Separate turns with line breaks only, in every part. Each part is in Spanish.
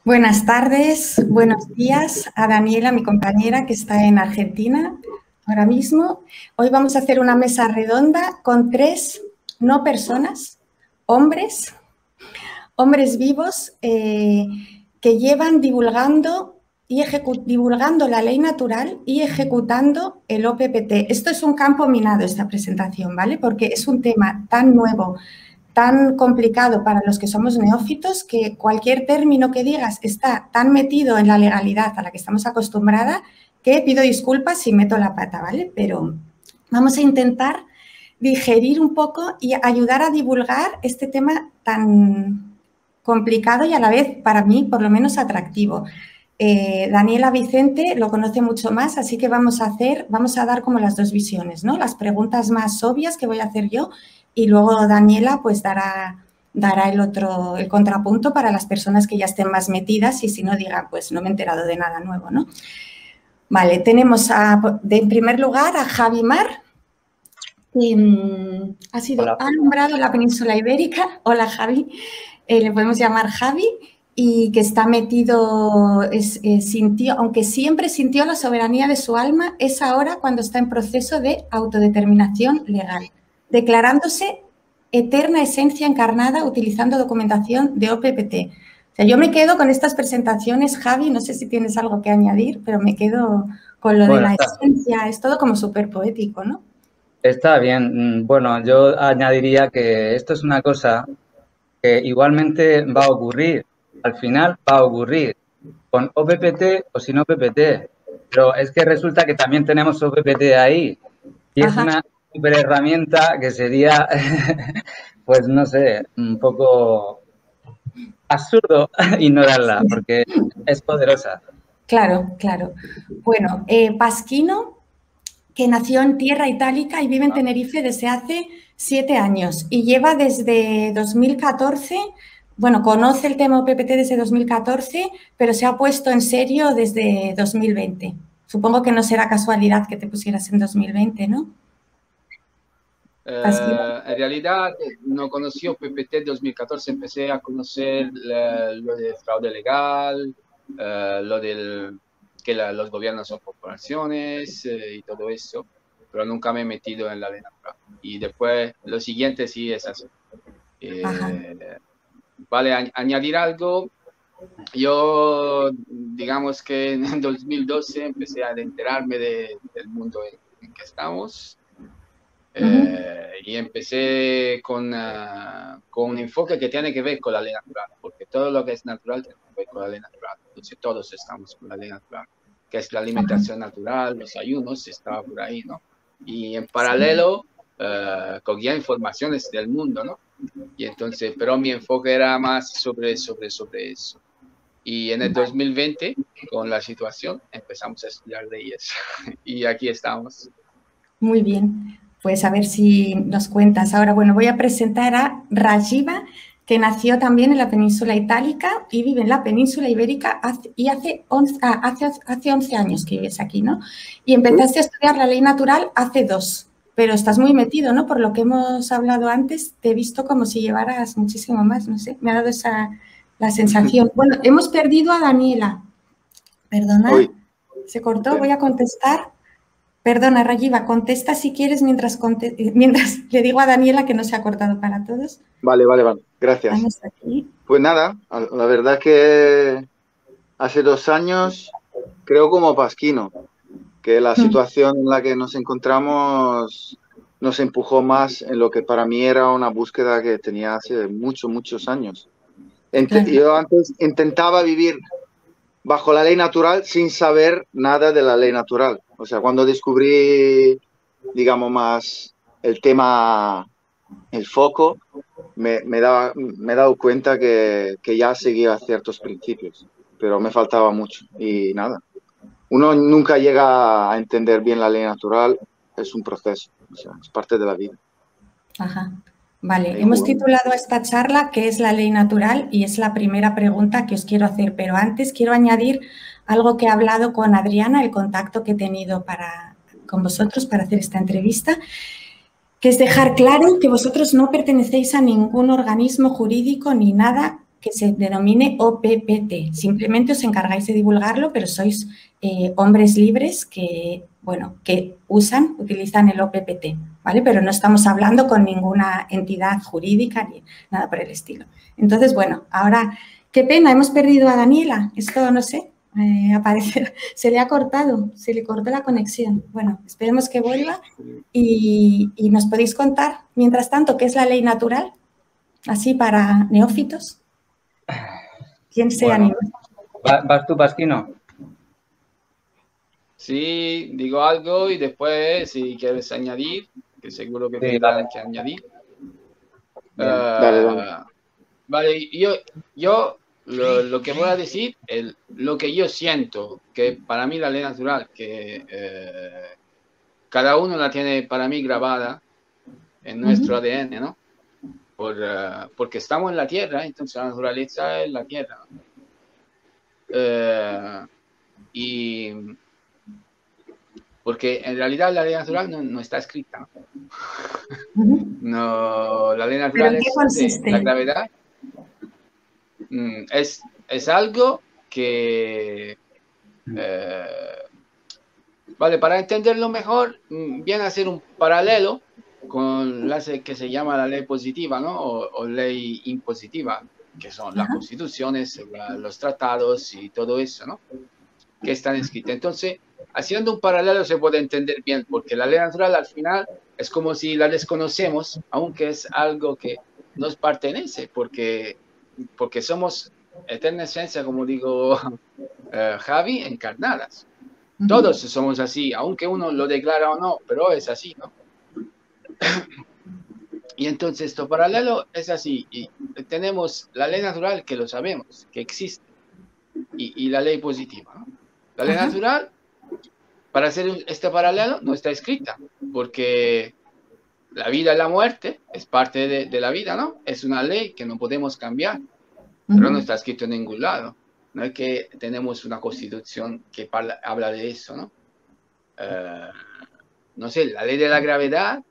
Buenas tardes, buenos días a Daniela, mi compañera que está en Argentina ahora mismo. Hoy vamos a hacer una mesa redonda con 3 no personas, hombres vivos que llevan divulgando la ley natural y ejecutando el OPPT. Esto es un campo minado, esta presentación, ¿vale? Porque es un tema tan nuevo, tan complicado para los que somos neófitos, que cualquier término que digas está tan metido en la legalidad a la que estamos acostumbradas que pido disculpas si meto la pata, ¿vale? Pero vamos a intentar digerir un poco y ayudar a divulgar este tema tan complicado y a la vez, para mí, por lo menos atractivo. Daniela Vicente lo conoce mucho más, así que vamos a dar como las dos visiones, ¿no? Las preguntas más obvias que voy a hacer yo y luego Daniela pues dará el contrapunto para las personas que ya estén más metidas y si no digan, pues no me he enterado de nada nuevo, ¿no? Vale, tenemos en primer lugar a Javi Mar, que ha nombrado la península ibérica. Hola, Javi. Le podemos llamar Javi y que está metido, aunque siempre sintió la soberanía de su alma, es ahora cuando está en proceso de autodeterminación legal, declarándose eterna esencia encarnada utilizando documentación de OPPT. O sea, yo me quedo con estas presentaciones, Javi, no sé si tienes algo que añadir, pero me quedo con lo de la esencia, es todo como súper poético, ¿no?
Está bien. Bueno, yo añadiría que esto es una cosa que igualmente va a ocurrir. Al final va a ocurrir con OPPT o sin OPPT. Pero es que resulta que también tenemos OPPT ahí. Y es una super herramienta que sería, pues no sé, un poco absurdo ignorarla porque es poderosa.
Claro, claro. Bueno, Pasquino, que nació en tierra itálica y vive en Tenerife desde hace 7 años y lleva desde 2014, bueno, conoce el tema OPPT desde 2014, pero se ha puesto en serio desde 2020. Supongo que no será casualidad que te pusieras en 2020, ¿no?
En realidad no conocí OPPT en 2014, empecé a conocer lo de fraude legal, lo del que los gobiernos son corporaciones y todo eso, pero nunca me he metido en la ley natural. Y después lo siguiente sí es así. Vale, añadir algo. Yo, digamos que en 2012 empecé a enterarme del mundo en que estamos. Y empecé con un enfoque que tiene que ver con la ley natural, porque todo lo que es natural tiene que ver con la ley natural. Entonces todos estamos con la ley natural, que es la alimentación natural, los ayunos, estaba por ahí, ¿no? Y en paralelo cogía informaciones del mundo, ¿no? Y entonces, pero mi enfoque era más sobre eso. Y en el 2020, con la situación, empezamos a estudiar leyes. Y aquí estamos.
Muy bien. Pues a ver si nos cuentas. Ahora, bueno, voy a presentar a Rajiva, que nació también en la península itálica y vive en la península ibérica y hace 11 años que vives aquí, ¿no? Y empezaste a estudiar la ley natural hace 2, pero estás muy metido, ¿no? Por lo que hemos hablado antes, te he visto como si llevaras muchísimo más, no sé, me ha dado la sensación. Bueno, hemos perdido a Daniela. Perdona, se cortó, voy a contestar. Perdona, Rajiva, contesta si quieres mientras le digo a Daniela que no se ha cortado para todos.
Vale, gracias.
Vamos aquí.
Pues nada, la verdad es que hace 2 años, creo como Pasquino, que la situación en la que nos encontramos nos empujó más en lo que para mí era una búsqueda que tenía hace muchos años. Yo antes intentaba vivir bajo la ley natural sin saber nada de la ley natural. O sea, cuando descubrí, digamos, más el tema, el foco, me he dado cuenta que ya seguía ciertos principios, pero me faltaba mucho y nada. Uno nunca llega a entender bien la ley natural, es un proceso, o sea, es parte de la vida.
Ajá. Vale, hemos titulado a esta charla ¿qué es la ley natural? Y es la primera pregunta que os quiero hacer, pero antes quiero añadir algo que he hablado con Adriana, el contacto que he tenido con vosotros para hacer esta entrevista, que es dejar claro que vosotros no pertenecéis a ningún organismo jurídico ni nada que se denomine OPPT. Simplemente os encargáis de divulgarlo, pero sois hombres libres que, bueno, que utilizan el OPPT, ¿vale? Pero no estamos hablando con ninguna entidad jurídica ni nada por el estilo. Entonces, bueno, ahora, qué pena, hemos perdido a Daniela. Esto, no sé, aparece, se le ha cortado, se le cortó la conexión. Bueno, esperemos que vuelva y nos podéis contar, mientras tanto, qué es la ley natural, así para neófitos. ¿Quién se anima?
¿Vas tú, Pasquino?
Sí, digo algo y después, si quieres añadir, que seguro que
Sí,
tendrán
vale.
que añadir.
Dale.
Vale, yo lo que voy a decir, lo que yo siento, que para mí la ley natural, que cada uno la tiene para mí grabada en nuestro ADN, ¿no? Porque estamos en la Tierra, entonces la naturaleza es la Tierra, ¿no? Y porque en realidad la ley natural no está escrita, ¿no? No, la ley natural
¿Pero en qué
es
consiste?
la gravedad. Es algo que, vale, para entenderlo mejor, viene a ser un paralelo con la que se llama la ley positiva, ¿no? O ley impositiva, que son las constituciones, los tratados y todo eso, ¿no? Que están escritas. Entonces, haciendo un paralelo se puede entender bien, porque la ley natural al final es como si la desconocemos, aunque es algo que nos pertenece, porque somos eterna esencia, como digo Javi, encarnadas. Todos somos así, aunque uno lo declara o no, pero es así, ¿no? Y entonces esto paralelo es así, y tenemos la ley natural que lo sabemos, que existe, y la ley positiva, ¿no? La ley natural, para hacer este paralelo, no está escrita, porque la vida y la muerte es parte de la vida, ¿no? Es una ley que no podemos cambiar, pero no está escrito en ningún lado. No es que tenemos una constitución que habla de eso, ¿no? No sé, la ley de la gravedad,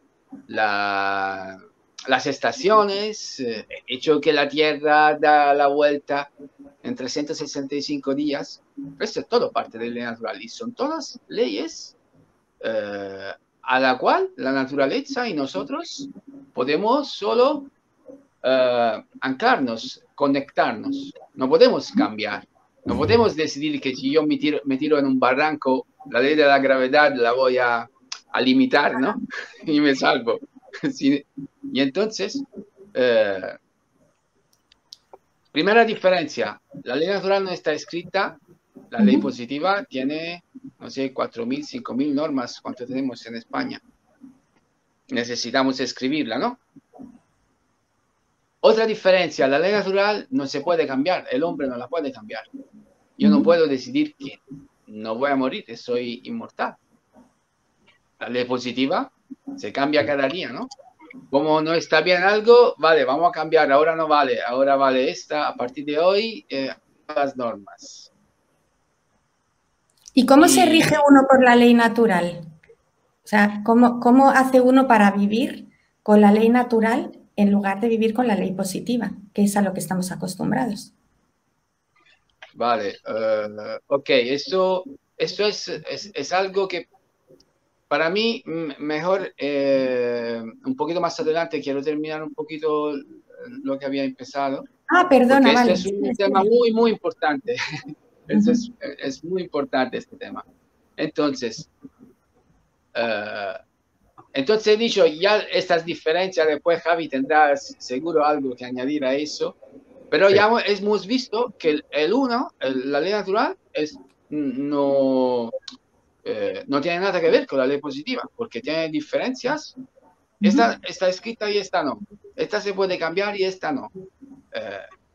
las estaciones, hecho que la Tierra da la vuelta en 365 días, esto es todo parte de la ley natural y son todas leyes a la cual la naturaleza y nosotros podemos solo anclarnos, conectarnos. No podemos cambiar. No podemos decidir que si yo me tiro en un barranco, la ley de la gravedad la voy a limitar, ¿no? Y me salvo. Sí. Y entonces, primera diferencia, la ley natural no está escrita, la ley positiva tiene, no sé, 4.000, 5.000 normas, ¿cuánto tenemos en España? Necesitamos escribirla, ¿no? Otra diferencia, la ley natural no se puede cambiar, el hombre no la puede cambiar. Yo no puedo decidir que no voy a morir, que soy inmortal. La ley positiva se cambia cada día, ¿no? Como no está bien algo, vale, vamos a cambiar, ahora no vale, ahora vale esta, a partir de hoy, las normas.
¿Y cómo se rige uno por la ley natural? O sea, ¿cómo hace uno para vivir con la ley natural en lugar de vivir con la ley positiva, que es a lo que estamos acostumbrados?
Vale, ok, esto es algo que para mí mejor, un poquito más adelante, quiero terminar un poquito lo que había empezado.
Ah, perdona,
porque
vale.
Este es un tema muy, muy importante. Es muy importante este tema. Entonces, he dicho ya estas diferencias, después Javi tendrá seguro algo que añadir a eso, pero sí. Ya hemos visto que la ley natural no tiene nada que ver con la ley positiva, porque tiene diferencias. Esta está escrita y esta no. Esta se puede cambiar y esta no.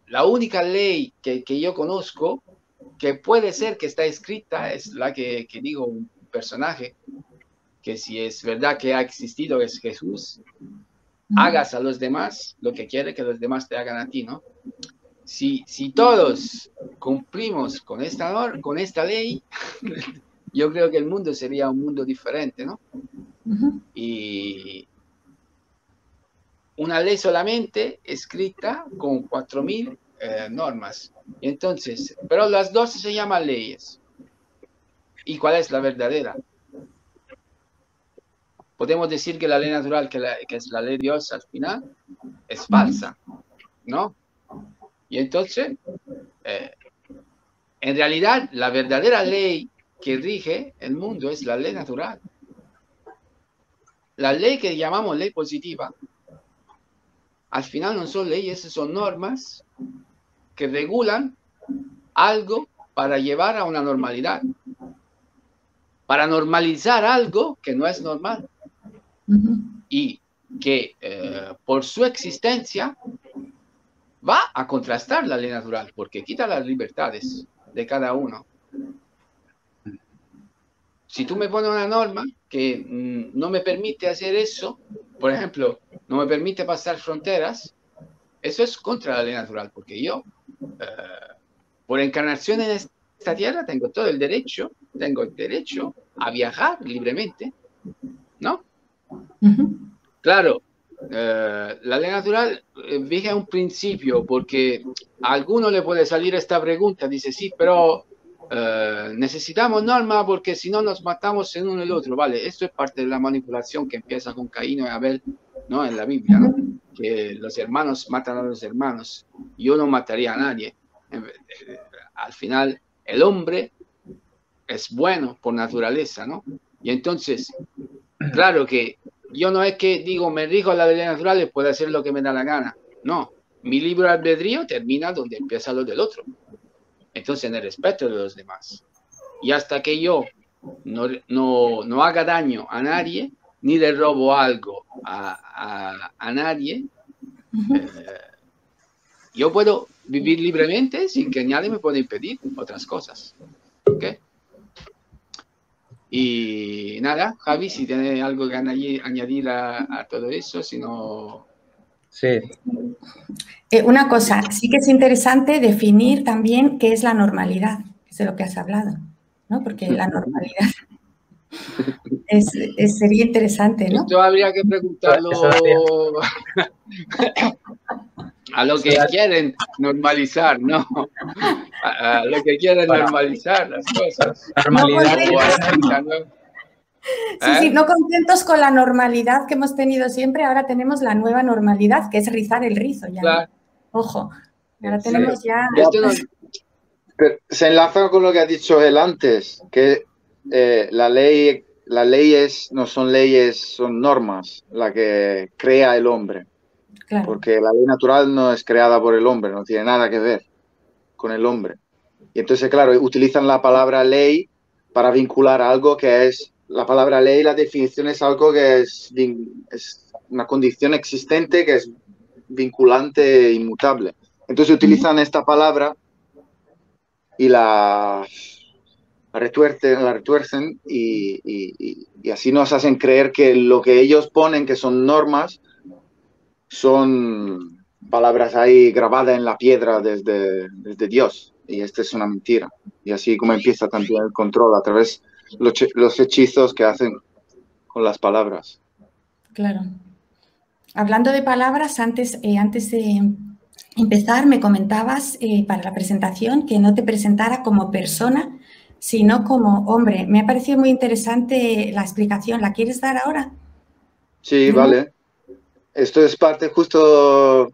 La única ley que yo conozco que puede ser que está escrita es la que digo un personaje, que si es verdad que ha existido es Jesús, hagas a los demás lo que quiere que los demás te hagan a ti, ¿no? Si todos cumplimos con esta ley, yo creo que el mundo sería un mundo diferente, ¿no? Y una ley solamente escrita con 4.000 normas. Entonces, pero las dos se llaman leyes. ¿Y cuál es la verdadera? Podemos decir que la ley natural, que es la ley de Dios al final, es falsa, ¿no? Y entonces, en realidad, la verdadera ley que rige el mundo es la ley natural. La ley que llamamos ley positiva, al final no son leyes, son normas que regulan algo para llevar a una normalidad, para normalizar algo que no es normal y que por su existencia va a contrastar la ley natural porque quita las libertades de cada uno. Si tú me pones una norma que no me permite hacer eso, por ejemplo, no me permite pasar fronteras, eso es contra la ley natural, porque yo, por encarnación en esta tierra, tengo el derecho a viajar libremente, ¿no? Claro, la ley natural rige un principio, porque a alguno le puede salir esta pregunta, dice, sí, pero necesitamos normas porque si no nos matamos en uno y el otro, ¿vale? Esto es parte de la manipulación que empieza con Caín y Abel, ¿no? En la Biblia, ¿no? Que los hermanos matan a los hermanos. Yo no mataría a nadie. Al final, el hombre es bueno por naturaleza, ¿no? Y entonces, claro que yo no es que digo, me rijo a la ley natural y puedo hacer lo que me da la gana. No, mi libre albedrío termina donde empieza lo del otro. Entonces, en el respeto de los demás. Y hasta que yo no haga daño a nadie, ni le robo algo a nadie, yo puedo vivir libremente sin que nadie me pueda impedir otras cosas. ¿Ok? Y nada, Javi, si tiene algo que añadir a todo eso, si no...
Sí.
Una cosa, sí que es interesante definir también qué es la normalidad, que es de lo que has hablado, ¿no? Porque la normalidad sería interesante, ¿no?
Esto habría que preguntarlo a lo que quieren normalizar, ¿no? A lo que quieren normalizar las cosas.
Normalidad.
Sí, no contentos con la normalidad que hemos tenido siempre, ahora tenemos la nueva normalidad, que es rizar el rizo ya.
Claro.
Ojo, ahora tenemos ya...
Pero se enlaza con lo que ha dicho él antes, que las leyes no son leyes, son normas, la que crea el hombre. Claro. Porque la ley natural no es creada por el hombre, no tiene nada que ver con el hombre. Y entonces, claro, utilizan la palabra ley para vincular algo que es... La palabra ley, la definición es algo que es una condición existente que es vinculante e inmutable. Entonces utilizan esta palabra y la retuercen y así nos hacen creer que lo que ellos ponen, que son normas, son palabras ahí grabadas en la piedra desde Dios. Y esta es una mentira. Y así como empieza también el control a través de los hechizos que hacen con las palabras.
Claro. Hablando de palabras, antes de empezar me comentabas para la presentación que no te presentara como persona, sino como hombre. Me ha parecido muy interesante la explicación. ¿La quieres dar ahora?
Sí, vale. Esto es parte justo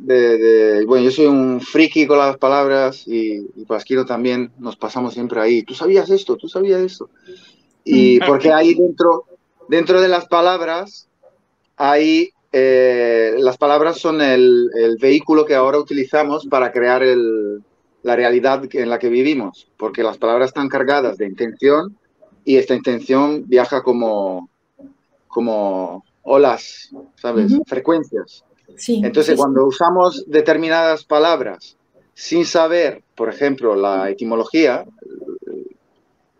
bueno, yo soy un friki con las palabras y Pasquino también, nos pasamos siempre ahí. ¿Tú sabías esto? ¿Tú sabías eso? Y porque ahí dentro de las palabras, las palabras son el vehículo que ahora utilizamos para crear la realidad en la que vivimos. Porque las palabras están cargadas de intención y esta intención viaja como olas, ¿sabes? Frecuencias.
Sí,
entonces, cuando usamos determinadas palabras sin saber, por ejemplo, la etimología,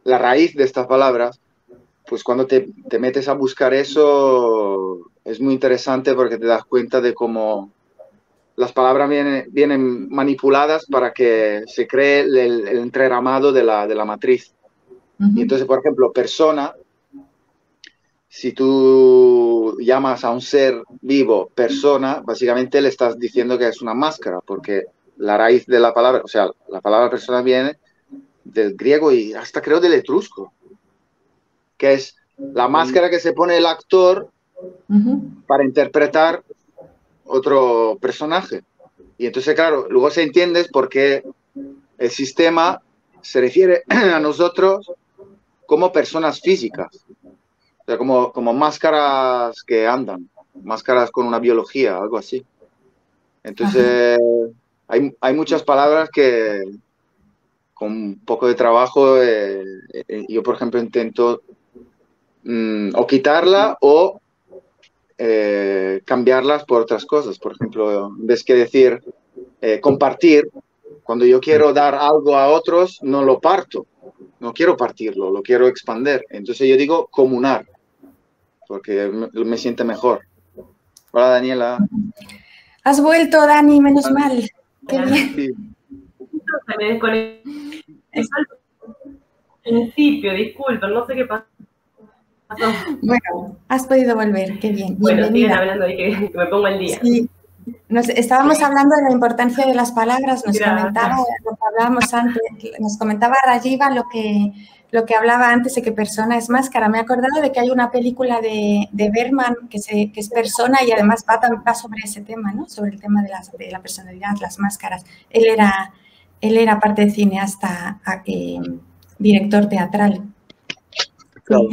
la raíz de estas palabras, pues cuando te metes a buscar eso es muy interesante porque te das cuenta de cómo las palabras vienen manipuladas para que se cree el entreramado de la matriz. Y entonces, por ejemplo, persona, si tú llamas a un ser vivo persona, básicamente le estás diciendo que es una máscara, porque la raíz de la palabra, o sea, la palabra persona viene del griego y hasta creo del etrusco, que es la máscara que se pone el actor para interpretar otro personaje. Y entonces, claro, luego se entiende por qué el sistema se refiere a nosotros como personas físicas, o sea, como máscaras que andan, máscaras con una biología, algo así. Entonces, hay muchas palabras que con un poco de trabajo yo, por ejemplo, intento o quitarla o cambiarlas por otras cosas. Por ejemplo, en vez que decir compartir, cuando yo quiero dar algo a otros, no lo parto. No quiero partirlo, lo quiero expandir. Entonces yo digo comunar, porque me siente mejor. Hola, Daniela.
Has vuelto, Dani, menos mal. Qué bien.
Sí. Se me desconectó al principio, disculpen, no sé qué pasó.
Bueno, has podido volver, qué bien.
Bueno, siguen hablando ahí que me pongo al día.
Sí. Estábamos hablando de la importancia de las palabras, nos comentaba lo que hablábamos antes, nos comentaba Rajiva lo que hablaba antes de que persona es máscara. Me he acordado de que hay una película de Bergman que es persona y además va sobre ese tema, ¿no? Sobre el tema de la personalidad, las máscaras. Él era parte de cineasta, director teatral.
Claro.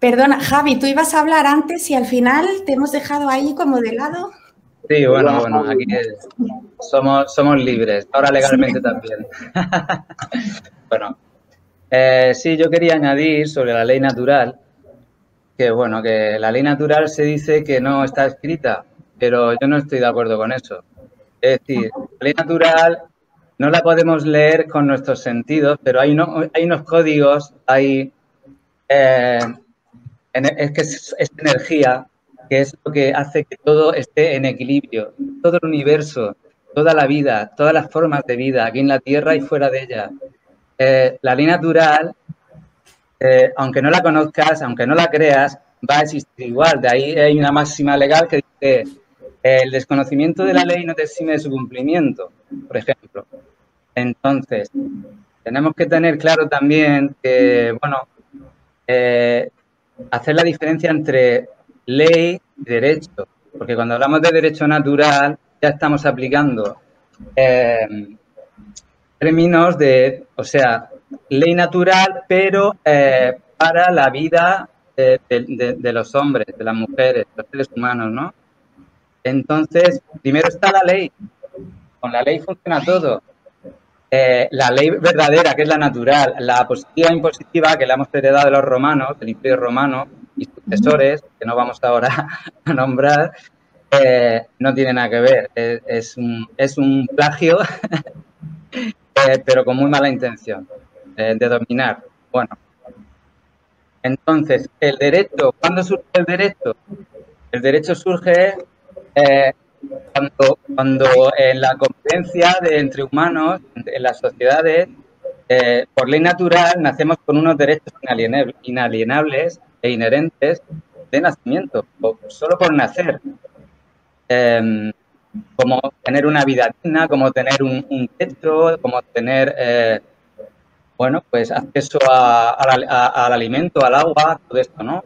Perdona, Javi, tú ibas a hablar antes y al final te hemos dejado ahí como de lado.
Sí, bueno, aquí somos libres, ahora legalmente también. Bueno, sí, yo quería añadir sobre la ley natural, que bueno, que la ley natural se dice que no está escrita, pero yo no estoy de acuerdo con eso. Es decir, la ley natural no la podemos leer con nuestros sentidos, pero hay unos códigos, es que es energía, que es lo que hace que todo esté en equilibrio, todo el universo, toda la vida, todas las formas de vida, aquí en la Tierra y fuera de ella. La ley natural, aunque no la conozcas, aunque no la creas, va a existir igual. De ahí hay una máxima legal que dice, el desconocimiento de la ley no te exime de su cumplimiento, por ejemplo. Entonces, tenemos que tener claro también que, bueno, hacer la diferencia entre ley y derecho, porque cuando hablamos de derecho natural ya estamos aplicando términos o sea, ley natural, pero para la vida de los hombres, de las mujeres, de los seres humanos, ¿no? Entonces, primero está la ley. Con la ley funciona todo. La ley verdadera, que es la natural, la positiva e impositiva, que la hemos heredado de los romanos, del Imperio Romano y sucesores, que no vamos ahora a nombrar, no tiene nada que ver. Es un plagio, pero con muy mala intención de dominar. Bueno, entonces, el derecho, ¿cuándo surge el derecho? El derecho surge cuando en la convivencia entre humanos, en las sociedades, por ley natural, nacemos con unos derechos inalienables e inherentes de nacimiento, o solo por nacer. Como tener una vida digna, como tener un techo, como tener, bueno, pues acceso al alimento, al agua, todo esto, ¿no?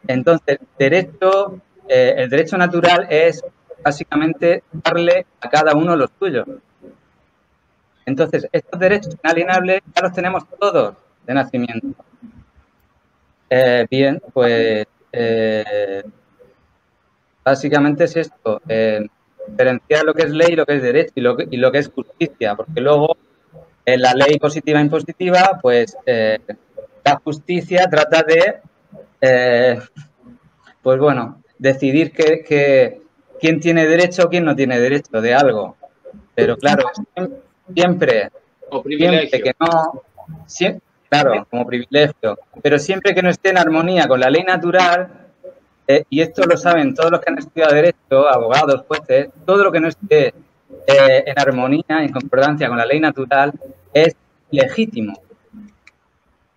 Entonces, el derecho natural es básicamente darle a cada uno lo suyo. Entonces, estos derechos inalienables ya los tenemos todos de nacimiento. Bien, pues básicamente es esto, diferenciar lo que es ley y lo que es derecho y lo que es justicia, porque luego en la ley positiva e impositiva, pues la justicia trata de, pues bueno, decidir quién tiene derecho o quién no tiene derecho de algo. Pero claro, siempre que no, claro, como privilegio, pero siempre que no esté en armonía con la ley natural, y esto lo saben todos los que han estudiado derecho, abogados, jueces, todo lo que no esté en armonía, en concordancia con la ley natural, es ilegítimo.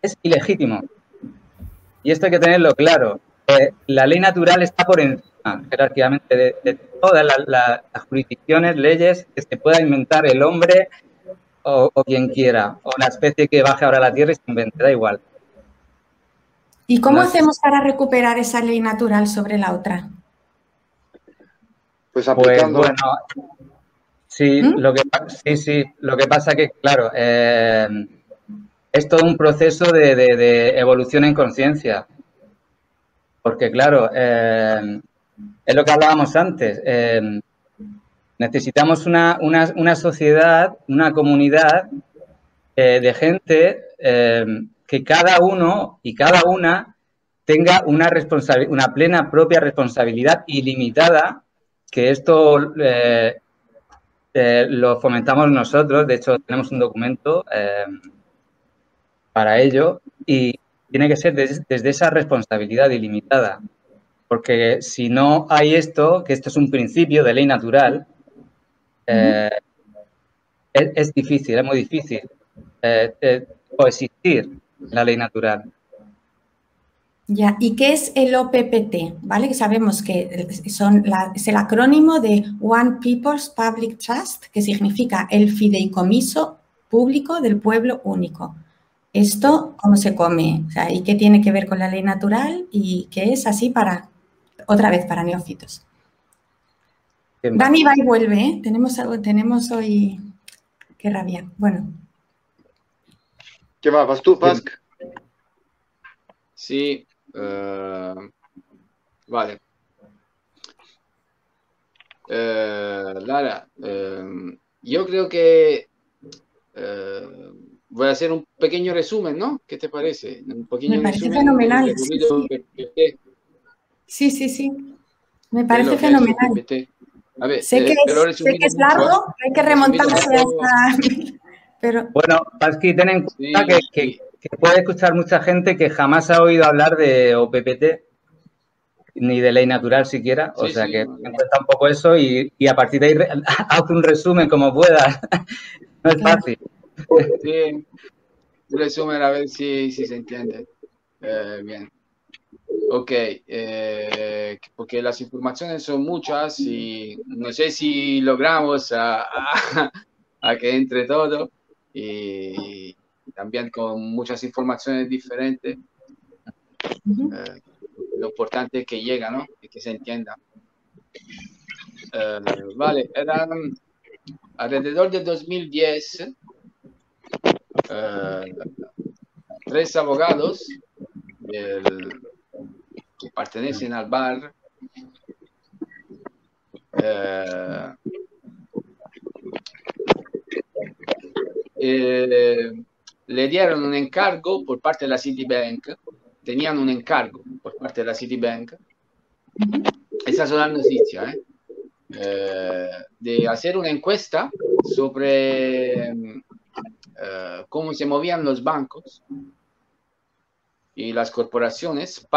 Es ilegítimo. Y esto hay que tenerlo claro. La ley natural está por encima jerárquicamente de todas las jurisdicciones, leyes que se pueda inventar el hombre o quien quiera, o la especie que baje ahora a la Tierra y se invente, da igual.
¿Y cómo hacemos para recuperar esa ley natural sobre la otra?
Pues aplicando.
Pues bueno, sí, lo que pasa que, claro, es todo un proceso de evolución en conciencia. Porque, claro, es lo que hablábamos antes. Necesitamos una sociedad, una comunidad de gente que cada uno y cada una tenga una plena propia responsabilidad ilimitada, que esto lo fomentamos nosotros. De hecho, tenemos un documento para ello y tiene que ser desde esa responsabilidad ilimitada. Porque si no hay esto, que esto es un principio de ley natural, es difícil, es muy difícil coexistir en la ley natural.
Ya, ¿y qué es el OPPT? ¿Vale? Que sabemos que es el acrónimo de One People's Public Trust, que significa el fideicomiso público del pueblo único. ¿Esto cómo se come? O sea, ¿y qué tiene que ver con la ley natural? ¿Y qué es así otra vez, para neófitos? Dani va y vuelve, ¿eh? Tenemos hoy... Qué rabia. Bueno.
¿Qué va? ¿Vas tú, Pask?
Sí. Vale. Lara, yo creo que voy a hacer un pequeño resumen, ¿no? ¿Qué te parece? Un pequeño
Me parece
resumen
fenomenal.
del recorrido PPT.
Sí. Me
¿Qué es
parece
lo que es
fenomenal.
PPT? A ver,
Sé que es largo, hay que remontarse hasta... Pero...
Bueno, Paski, ten en cuenta que puede escuchar mucha gente que jamás ha oído hablar de OPPT, ni de ley natural siquiera, o sea que ten en cuenta un poco eso y a partir de ahí haz un resumen como puedas. No es fácil.
Sí, un resumen a ver si se entiende. Bien. Ok, porque las informaciones son muchas y no sé si logramos a que entre todo y también con muchas informaciones diferentes. Lo importante es que llega, ¿no? Y que se entienda. Vale, eran alrededor de 2010 3 abogados que pertenecen al bar le dieron un encargo por parte de la Citibank, tenían un encargo por parte de la Citibank, esas son las noticias, de hacer una encuesta sobre cómo se movían los bancos y las corporaciones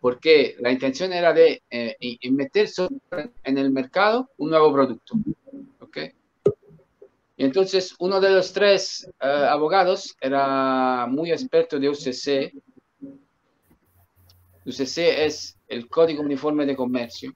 porque la intención era de meter en el mercado un nuevo producto. ¿Okay? Y entonces uno de los 3 abogados era muy experto de UCC. UCC es el Código Uniforme de Comercio.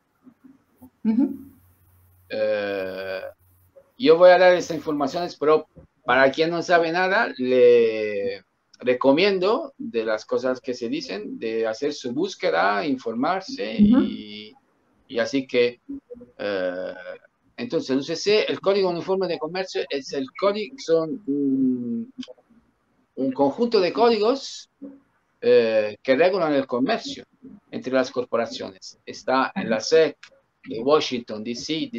Yo voy a dar estas informaciones, pero para quien no sabe nada, le recomiendo de las cosas que se dicen, de hacer su búsqueda, informarse y así que entonces el UCC, el Código Uniforme de Comercio es el código, son un conjunto de códigos que regulan el comercio entre las corporaciones. Está en la SEC de Washington, D.C.,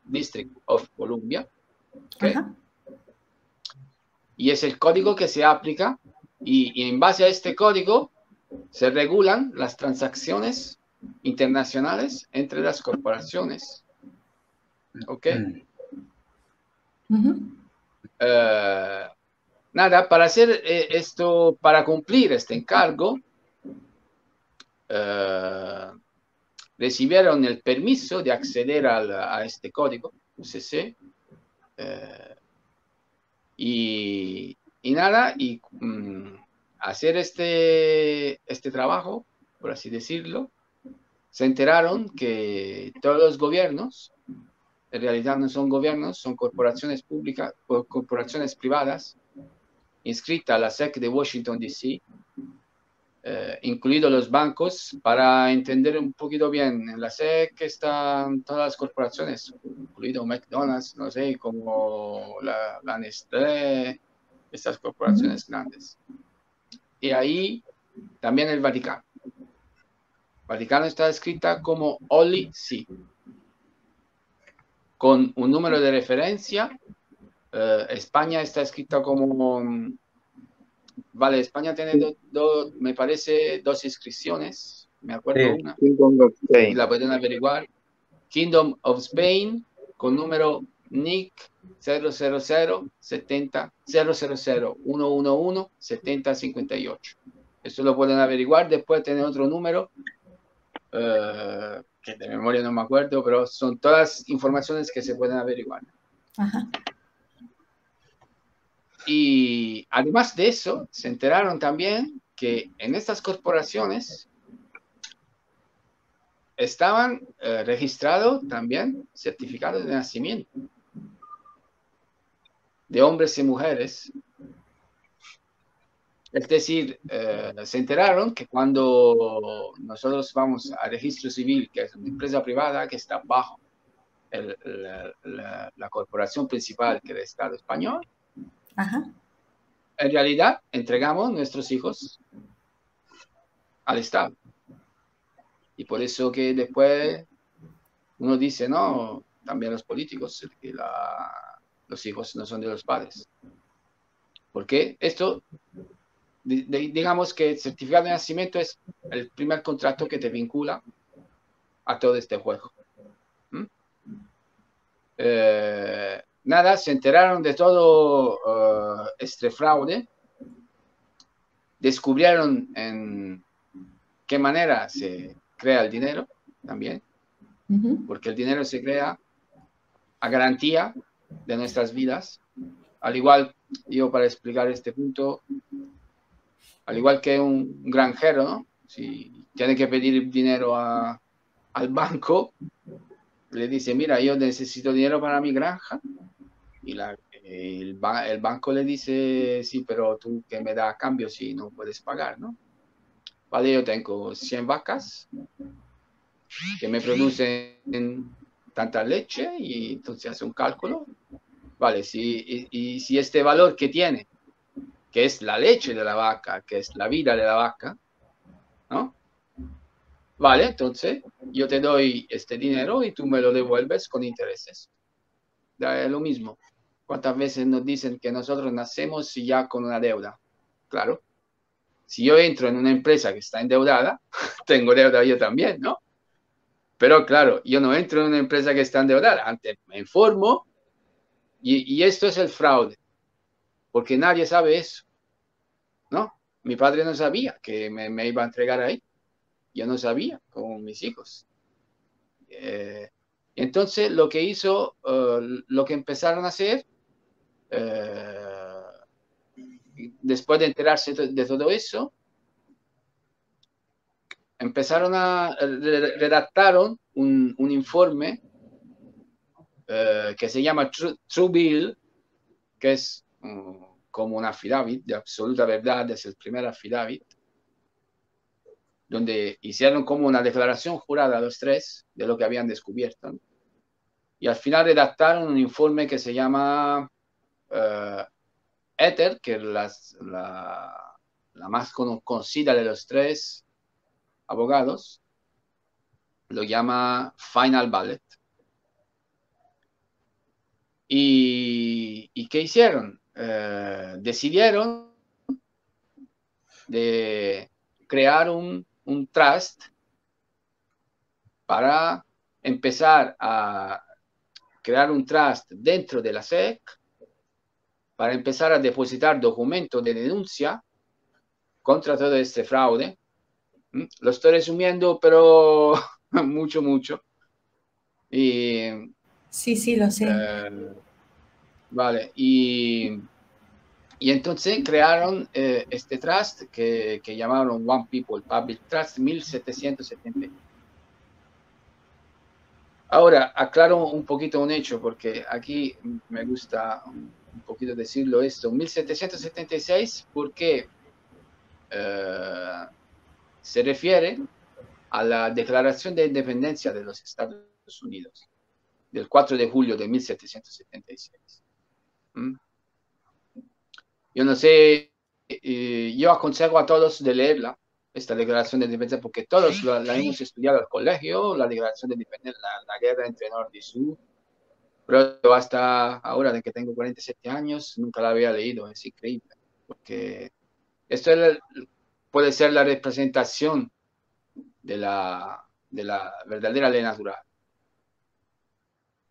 District of Columbia, ¿okay? Y es el código que se aplica y en base a este código se regulan las transacciones internacionales entre las corporaciones. ¿Ok? Nada, para hacer esto, para cumplir este encargo, recibieron el permiso de acceder a este código UCC y nada, y hacer este trabajo, por así decirlo, se enteraron que todos los gobiernos, en realidad no son gobiernos, son corporaciones públicas o corporaciones privadas, inscritas a la SEC de Washington, D.C., incluidos los bancos, para entender un poquito bien. En la SEC están todas las corporaciones, incluido McDonald's, no sé, como la Nestlé, estas corporaciones grandes. Y ahí también el Vaticano. Vaticano está escrita como OLI-C, con un número de referencia. España está escrita como... Vale, España tiene, me parece, 2 inscripciones. Me acuerdo una.
Kingdom of Spain.
Y la pueden averiguar. Kingdom of Spain, con número NIC 000-111-7058. Esto lo pueden averiguar. Después tiene otro número, que de memoria no me acuerdo, pero son todas informaciones que se pueden averiguar.
Ajá.
Y además de eso, se enteraron también que en estas corporaciones estaban registrados también certificados de nacimiento de hombres y mujeres. Es decir, se enteraron que cuando nosotros vamos al registro civil, que es una empresa privada que está bajo la corporación principal, que es el Estado español,
Ajá.
en realidad entregamos nuestros hijos al Estado. Y por eso que después uno dice, no, también los políticos, que los hijos no son de los padres. Porque esto, digamos que el certificado de nacimiento es el primer contrato que te vincula a todo este juego. Nada, se enteraron de todo este fraude, descubrieron en qué manera se crea el dinero también, porque el dinero se crea a garantía de nuestras vidas. Al igual, yo para explicar este punto, al igual que un granjero, ¿no? Si tiene que pedir dinero al banco, le dice, mira, yo necesito dinero para mi granja, y el banco le dice, sí, pero tú qué me das a cambio si no puedes pagar, ¿no? Vale, yo tengo 100 vacas que me producen tanta leche, y entonces hace un cálculo. Vale, si este valor que tiene, que es la leche de la vaca, que es la vida de la vaca, ¿no? Vale, entonces yo te doy este dinero y tú me lo devuelves con intereses. Es lo mismo. ¿Cuántas veces nos dicen que nosotros nacemos ya con una deuda? Claro. Si yo entro en una empresa que está endeudada, tengo deuda yo también, ¿no? Pero claro, yo no entro en una empresa que está endeudada. Antes me informo, y esto es el fraude, porque nadie sabe eso, ¿no? Mi padre no sabía que me iba a entregar ahí. Yo no sabía, con mis hijos. Entonces, lo que hizo, lo que empezaron a hacer, después de enterarse de todo eso, redactaron un informe que se llama True Bill, que es como un affidavit de absoluta verdad, es el primer affidavit, donde hicieron como una declaración jurada a los 3 de lo que habían descubierto, ¿no? Y al final redactaron un informe que se llama Ether, que es la más conocida de los 3 abogados, lo llama Final Ballot. ¿Y qué hicieron? Decidieron de crear un trust para empezar a crear un trust dentro de la SEC, para empezar a depositar documentos de denuncia contra todo este fraude. Lo estoy resumiendo, pero mucho. Y,
sí, lo sé.
Vale, y entonces crearon este trust que llamaron One People Public Trust 1770. Ahora, aclaro un poquito un hecho, porque aquí me gusta un poquito decirlo esto. 1776, porque se refiere a la Declaración de Independencia de los Estados Unidos, del 4 de julio de 1776. Yo no sé, yo aconsejo a todos de leerla, esta Declaración de Independencia, porque todos la hemos estudiado al colegio, la Declaración de Independencia, la guerra entre Norte y Sur, pero hasta ahora, de que tengo 47 años, nunca la había leído. Es increíble, porque esto puede ser la representación de la verdadera ley natural.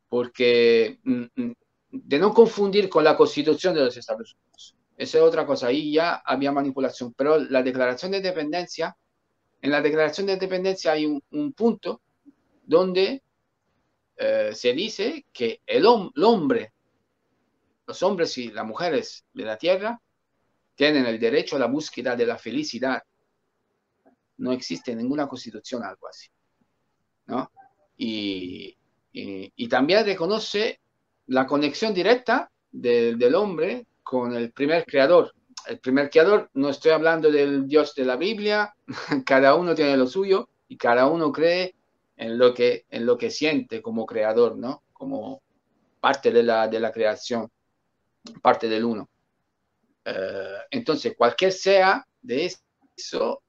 Porque de no confundir con la Constitución de los Estados Unidos. Esa es otra cosa, ahí ya había manipulación. Pero la Declaración de Independencia, en la Declaración de Independencia hay un punto donde se dice que el hombre, los hombres y las mujeres de la tierra tienen el derecho a la búsqueda de la felicidad. No existe ninguna constitución algo así, ¿no? Y también reconoce la conexión directa del hombre con el primer creador. El primer creador, no estoy hablando del Dios de la Biblia, cada uno tiene lo suyo y cada uno cree en lo que siente como creador, ¿no? Como parte de la creación, parte del uno. Entonces, cualquier sea de eso,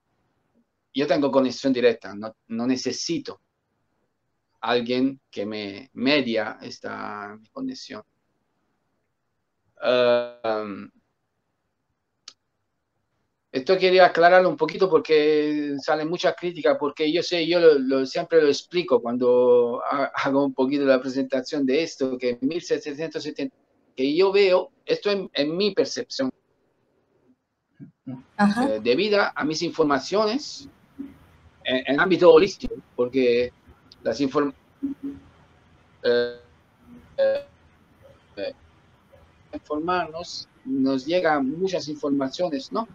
yo tengo conexión directa, no necesito alguien que me media esta conexión. Esto quería aclararlo un poquito porque salen muchas críticas, porque yo sé, yo siempre lo explico cuando hago un poquito la presentación de esto, que en 1770, que yo veo, esto en mi percepción, debido a mis informaciones en ámbito holístico, porque las informarnos, nos llegan muchas informaciones, ¿no?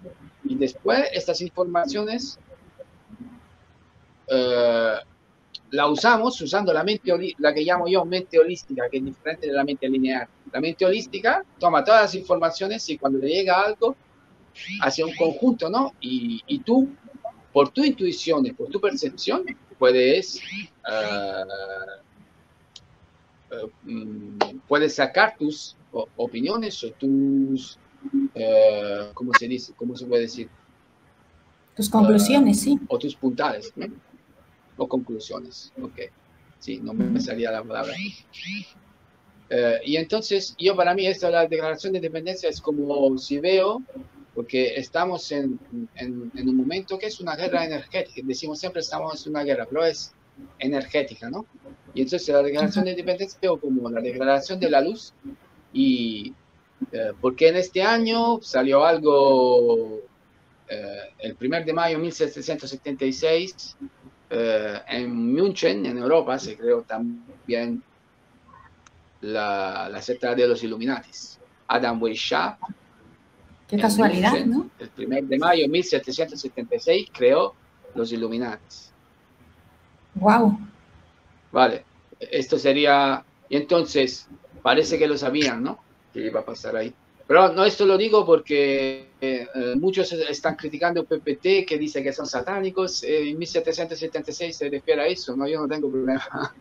Y después estas informaciones la usamos usando la mente, la que llamo yo mente holística, que es diferente de la mente lineal. La mente holística toma todas las informaciones y cuando le llega algo, hace un conjunto, ¿no? Y tú, por tu intuición y por tu percepción, puedes sacar tus opiniones o tus, ¿cómo se dice? ¿Cómo se puede decir?
Tus conclusiones, sí.
O tus puntales, ¿no? O conclusiones, ok. Sí, no me salía la palabra. Y entonces, para mí, la Declaración de Independencia es como si veo, porque estamos en un momento que es una guerra energética. Decimos siempre estamos en una guerra, pero es energética, ¿no? Y entonces la Declaración de Independencia veo como la declaración de la luz, y porque en este año salió algo, el 1 de mayo de 1776, en München, en Europa, se creó también la secta de los Illuminatis. Adam Weishaupt.
Qué casualidad, München, ¿no?
El 1 de mayo de 1776 creó los Illuminatis.
Wow.
Vale, esto sería, y entonces parece que lo sabían, ¿no? Que iba a pasar ahí. Pero no, esto lo digo porque muchos están criticando el PPT, que dice que son satánicos. En 1776 se refiere a eso, ¿no? Yo no tengo problema.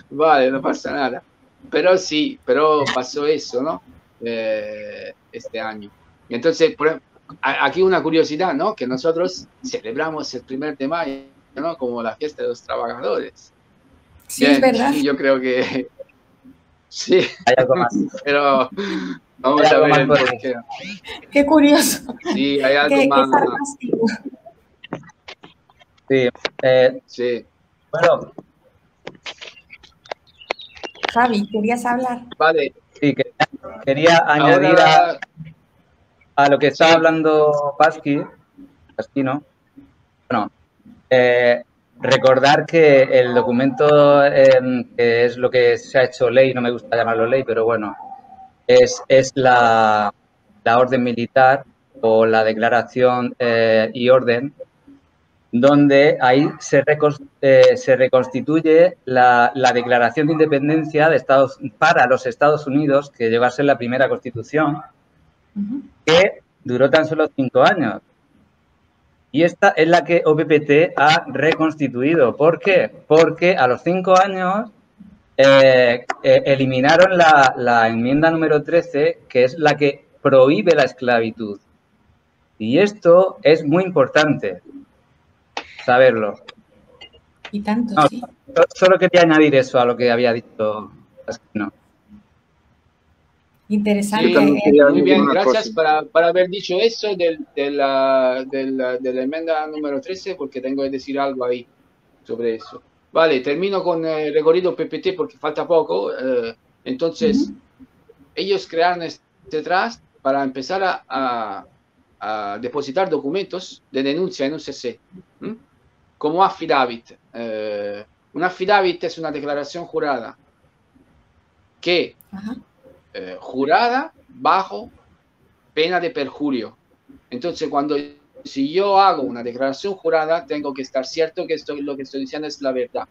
Vale, no pasa nada. Pero sí, pero pasó eso, ¿no? Este año. Y entonces, aquí una curiosidad, ¿no? Que nosotros celebramos el 1 de mayo, ¿no? Como la fiesta de los trabajadores.
Sí, bien, es verdad.
Y yo creo que sí,
hay algo más.
Pero vamos a ver por qué.
Qué curioso.
Sí, hay algo más.
Sí,
sí.
Bueno.
Javi, ¿querías hablar?
Vale.
Sí, quería añadir a lo que estaba hablando Pasquino. Bueno, recordar que el documento, que es lo que se ha hecho ley, no me gusta llamarlo ley, pero bueno, es la orden militar o la declaración y orden donde ahí se reconstituye la Declaración de Independencia para los Estados Unidos, que llegó a ser la primera constitución, que duró tan solo 5 años. Y esta es la que OPPT ha reconstituido. ¿Por qué? Porque a los 5 años eliminaron la enmienda número 13, que es la que prohíbe la esclavitud. Y esto es muy importante saberlo.
Y tanto,
no,
sí.
Solo quería añadir eso a lo que había dicho. No.
Interesante.
Sí, muy bien, gracias por haber dicho eso de la enmienda número 13, porque tengo que decir algo ahí sobre eso. Vale, termino con el recorrido PPT porque falta poco. Entonces, ellos crearon este trust para empezar a depositar documentos de denuncia en UCC, como affidavit. Un affidavit es una declaración jurada que jurada bajo pena de perjurio. Entonces, si yo hago una declaración jurada, tengo que estar cierto que lo que estoy diciendo es la verdad.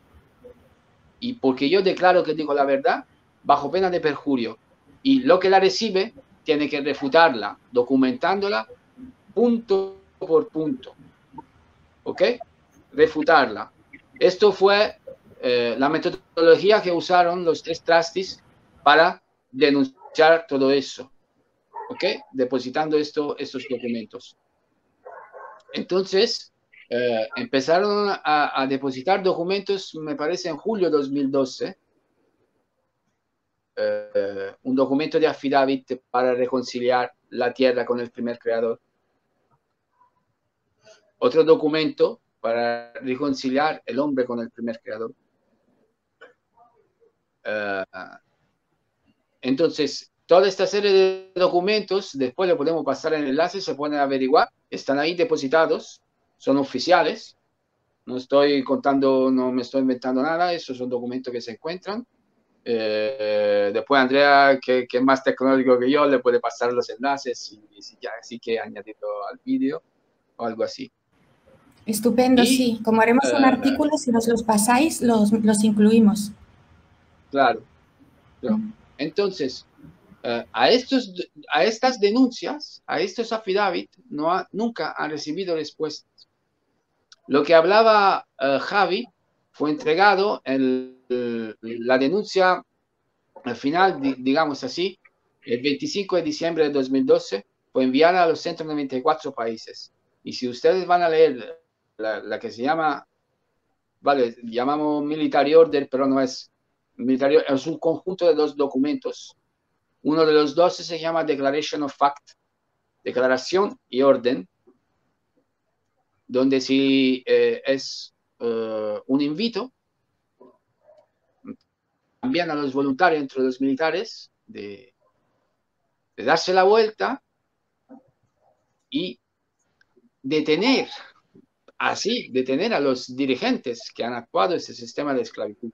Y porque yo declaro que digo la verdad, bajo pena de perjurio. Y lo que la recibe tiene que refutarla, documentándola punto por punto. ¿Ok? Refutarla. Esto fue la metodología que usaron los 3 trustees para denunciar todo eso. ¿Ok? Depositando estos documentos. Entonces, empezaron a depositar documentos, me parece, en julio de 2012. Un documento de affidavit para reconciliar la tierra con el primer creador. Otro documento para reconciliar el hombre con el primer creador. Entonces, toda esta serie de documentos, después le podemos pasar el enlace, se pueden averiguar, están ahí depositados, son oficiales, no estoy contando, no me estoy inventando nada, esos son documentos que se encuentran. Después Andrea, que es más tecnológico que yo, le puede pasar los enlaces y ya, así que añadirlo al vídeo o algo así.
Estupendo, sí. Como haremos un artículo, si nos los pasáis, los incluimos.
Claro. Entonces, a estas denuncias, a estos affidavit, nunca han recibido respuestas. Lo que hablaba Javi fue entregado la denuncia al final, digamos así, el 25 de diciembre de 2012, fue enviada a los 194 países. Y si ustedes van a leer la que se llama, vale, llamamos Military Order, pero no es Military Order, es un conjunto de 2 documentos. Uno de los 12 se llama Declaration of Fact, Declaración y Orden, donde sí es un invito también a los voluntarios entre los militares de darse la vuelta y detener a los dirigentes que han actuado en ese sistema de esclavitud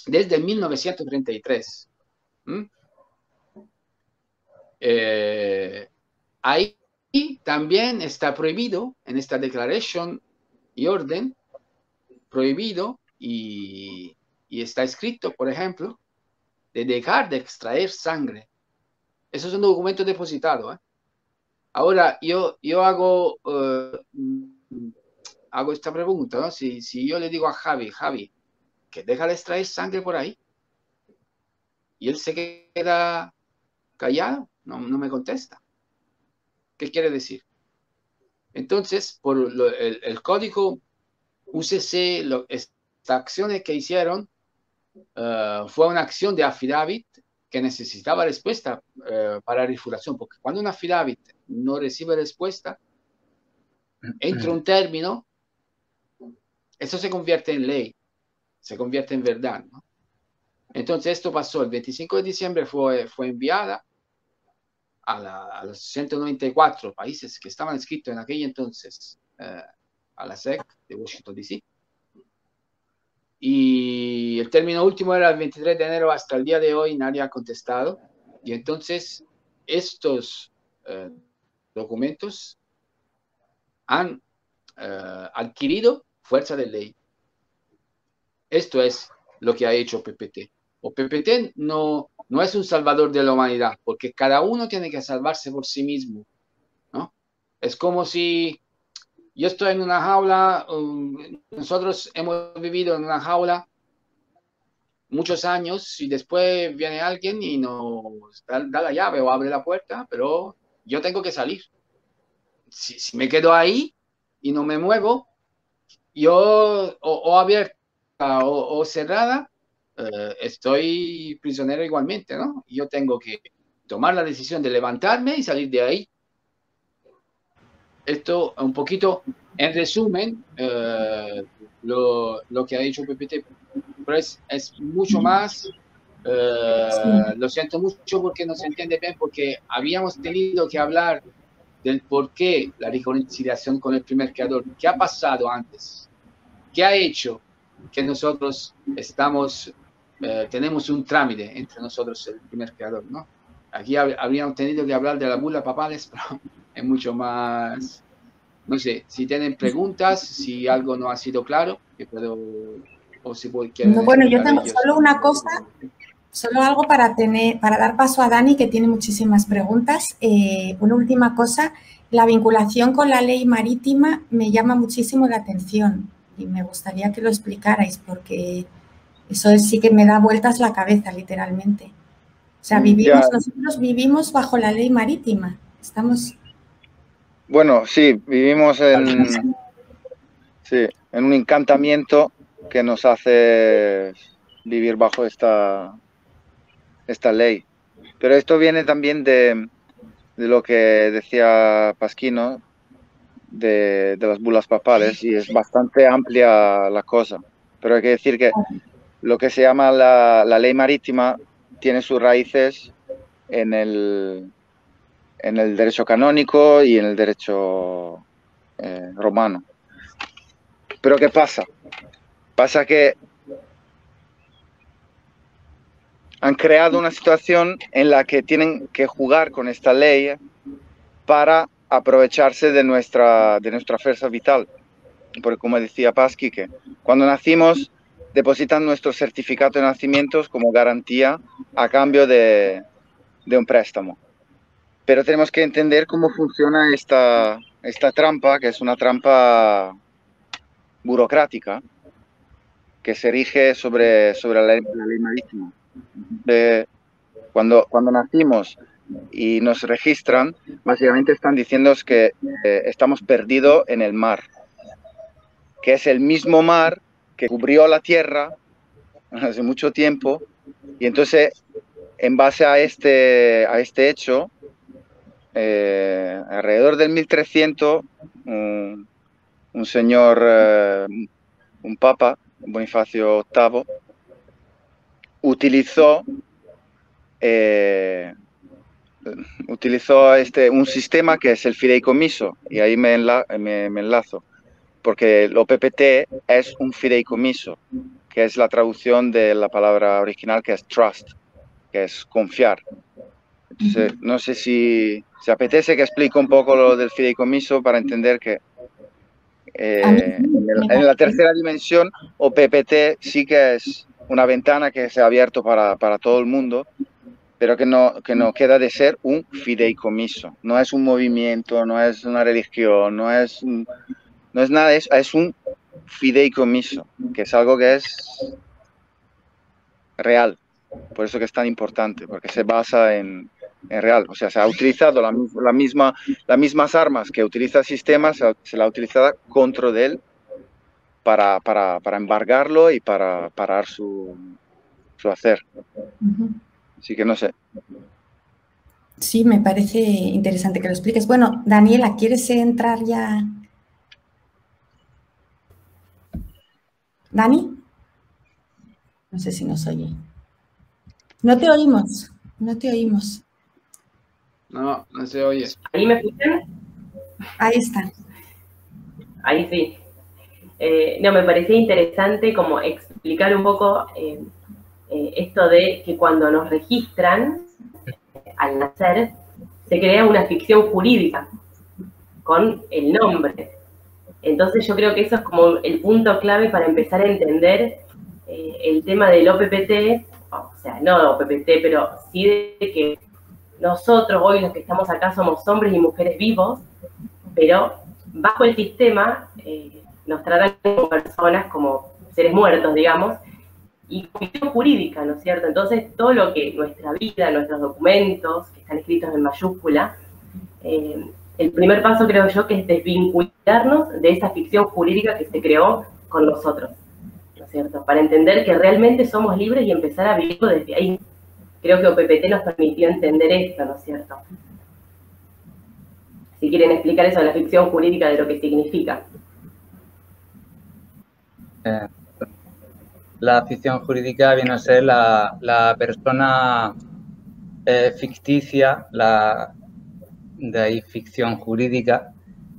desde 1933. Ahí también está prohibido, en esta declaración y orden, prohibido y está escrito, por ejemplo, de dejar de extraer sangre. Eso es un documento depositado. Ahora, yo hago esta pregunta, ¿no? Si yo le digo a Javi, que deja de extraer sangre por ahí, y él se queda callado, no me contesta. ¿Qué quiere decir? Entonces, por el código UCC, estas acciones que hicieron, fue una acción de affidavit que necesitaba respuesta para refutación, porque cuando un affidavit no recibe respuesta, entra un término, eso se convierte en ley, se convierte en verdad, ¿no? Entonces esto pasó, el 25 de diciembre fue enviada a los 194 países que estaban inscritos en aquel entonces a la SEC de Washington, D.C. Y el término último era el 23 de enero, hasta el día de hoy nadie ha contestado. Y entonces estos documentos han adquirido fuerza de ley. Esto es lo que ha hecho PPT. O PPT no es un salvador de la humanidad, porque cada uno tiene que salvarse por sí mismo, ¿no? Es como si yo estoy en una jaula, nosotros hemos vivido en una jaula muchos años y después viene alguien y nos da la llave o abre la puerta, pero yo tengo que salir. Si me quedo ahí y no me muevo, yo o abierta o cerrada, estoy prisionero igualmente, ¿no? Yo tengo que tomar la decisión de levantarme y salir de ahí. Esto un poquito, en resumen, lo que ha dicho PPT, pero es mucho más. Lo siento mucho porque no se entiende bien, porque habíamos tenido que hablar del por qué la reconciliación con el primer creador. ¿Qué ha pasado antes? ¿Qué ha hecho que nosotros tenemos un trámite entre nosotros y el primer creador, ¿no? Aquí habríamos tenido que hablar de la bula papales, pero es mucho más. No sé, si tienen preguntas, si algo no ha sido claro, que puedo, o si quieren.
No, bueno, yo tengo solo una cosa, solo algo para dar paso a Dani, que tiene muchísimas preguntas. Una última cosa, la vinculación con la ley marítima me llama muchísimo la atención y me gustaría que lo explicarais, porque eso sí que me da vueltas la cabeza, literalmente. O sea, nosotros vivimos bajo la ley marítima. Estamos...
Bueno, sí, vivimos en un encantamiento que nos hace vivir bajo esta ley. Pero esto viene también de lo que decía Pasquino, de las bulas papales, y es bastante amplia la cosa. Pero hay que decir que lo que se llama la ley marítima tiene sus raíces en el derecho canónico y en el derecho romano. Pero ¿qué pasa? Pasa que han creado una situación en la que tienen que jugar con esta ley para aprovecharse de nuestra fuerza vital. Porque como decía Pasqui, que cuando nacimos depositan nuestro certificado de nacimiento como garantía a cambio de un préstamo. Pero tenemos que entender cómo funciona esta trampa, que es una trampa burocrática, que se rige sobre la ley marítima. Cuando nacimos y nos registran, básicamente están diciendo que estamos perdidos en el mar, que es el mismo mar que cubrió la tierra hace mucho tiempo, y entonces, en base a este hecho, alrededor del 1300, un señor, un papa, Bonifacio VIII, utilizó un sistema que es el fideicomiso, y ahí me enlazo, porque el OPPT es un fideicomiso, que es la traducción de la palabra original, que es trust, que es confiar. Entonces, no sé si apetece que explique un poco lo del fideicomiso para entender que en la tercera dimensión, OPPT sí que es una ventana que se ha abierto para todo el mundo, pero que no queda de ser un fideicomiso. No es un movimiento, no es una religión, no es nada de eso, es un fideicomiso, que es algo que es real. Por eso que es tan importante, porque se basa en real. O sea, se ha utilizado las mismas armas que utiliza el sistema, se la ha utilizado contra él para embargarlo y para parar su hacer. Así que no sé.
Sí, me parece interesante que lo expliques. Bueno, Daniela, ¿quieres entrar ya? ¿Dani? No sé si nos oye. No te oímos, no te oímos.
No se oye.
¿Ahí me escuchan?
Ahí está.
Ahí sí. No, me parecía interesante como explicar un poco esto de que cuando nos registran al nacer, se crea una ficción jurídica con el nombre. Entonces yo creo que eso es como el punto clave para empezar a entender el tema del OPPT, o sea, no OPPT, pero sí de que nosotros hoy los que estamos acá somos hombres y mujeres vivos, pero bajo el sistema nos tratan como personas, como seres muertos, digamos, y cuestión jurídica, ¿no es cierto? Entonces todo lo que nuestra vida, nuestros documentos, que están escritos en mayúscula, el primer paso creo yo que es desvincularnos de esa ficción jurídica que se creó con nosotros, ¿no es cierto? Para entender que realmente somos libres y empezar a vivirlo desde ahí. Creo que OPPT nos permitió entender esto, ¿no es cierto? Si quieren explicar eso de la ficción jurídica, de lo que significa.
La ficción jurídica viene a ser la persona ficticia, de ahí ficción jurídica,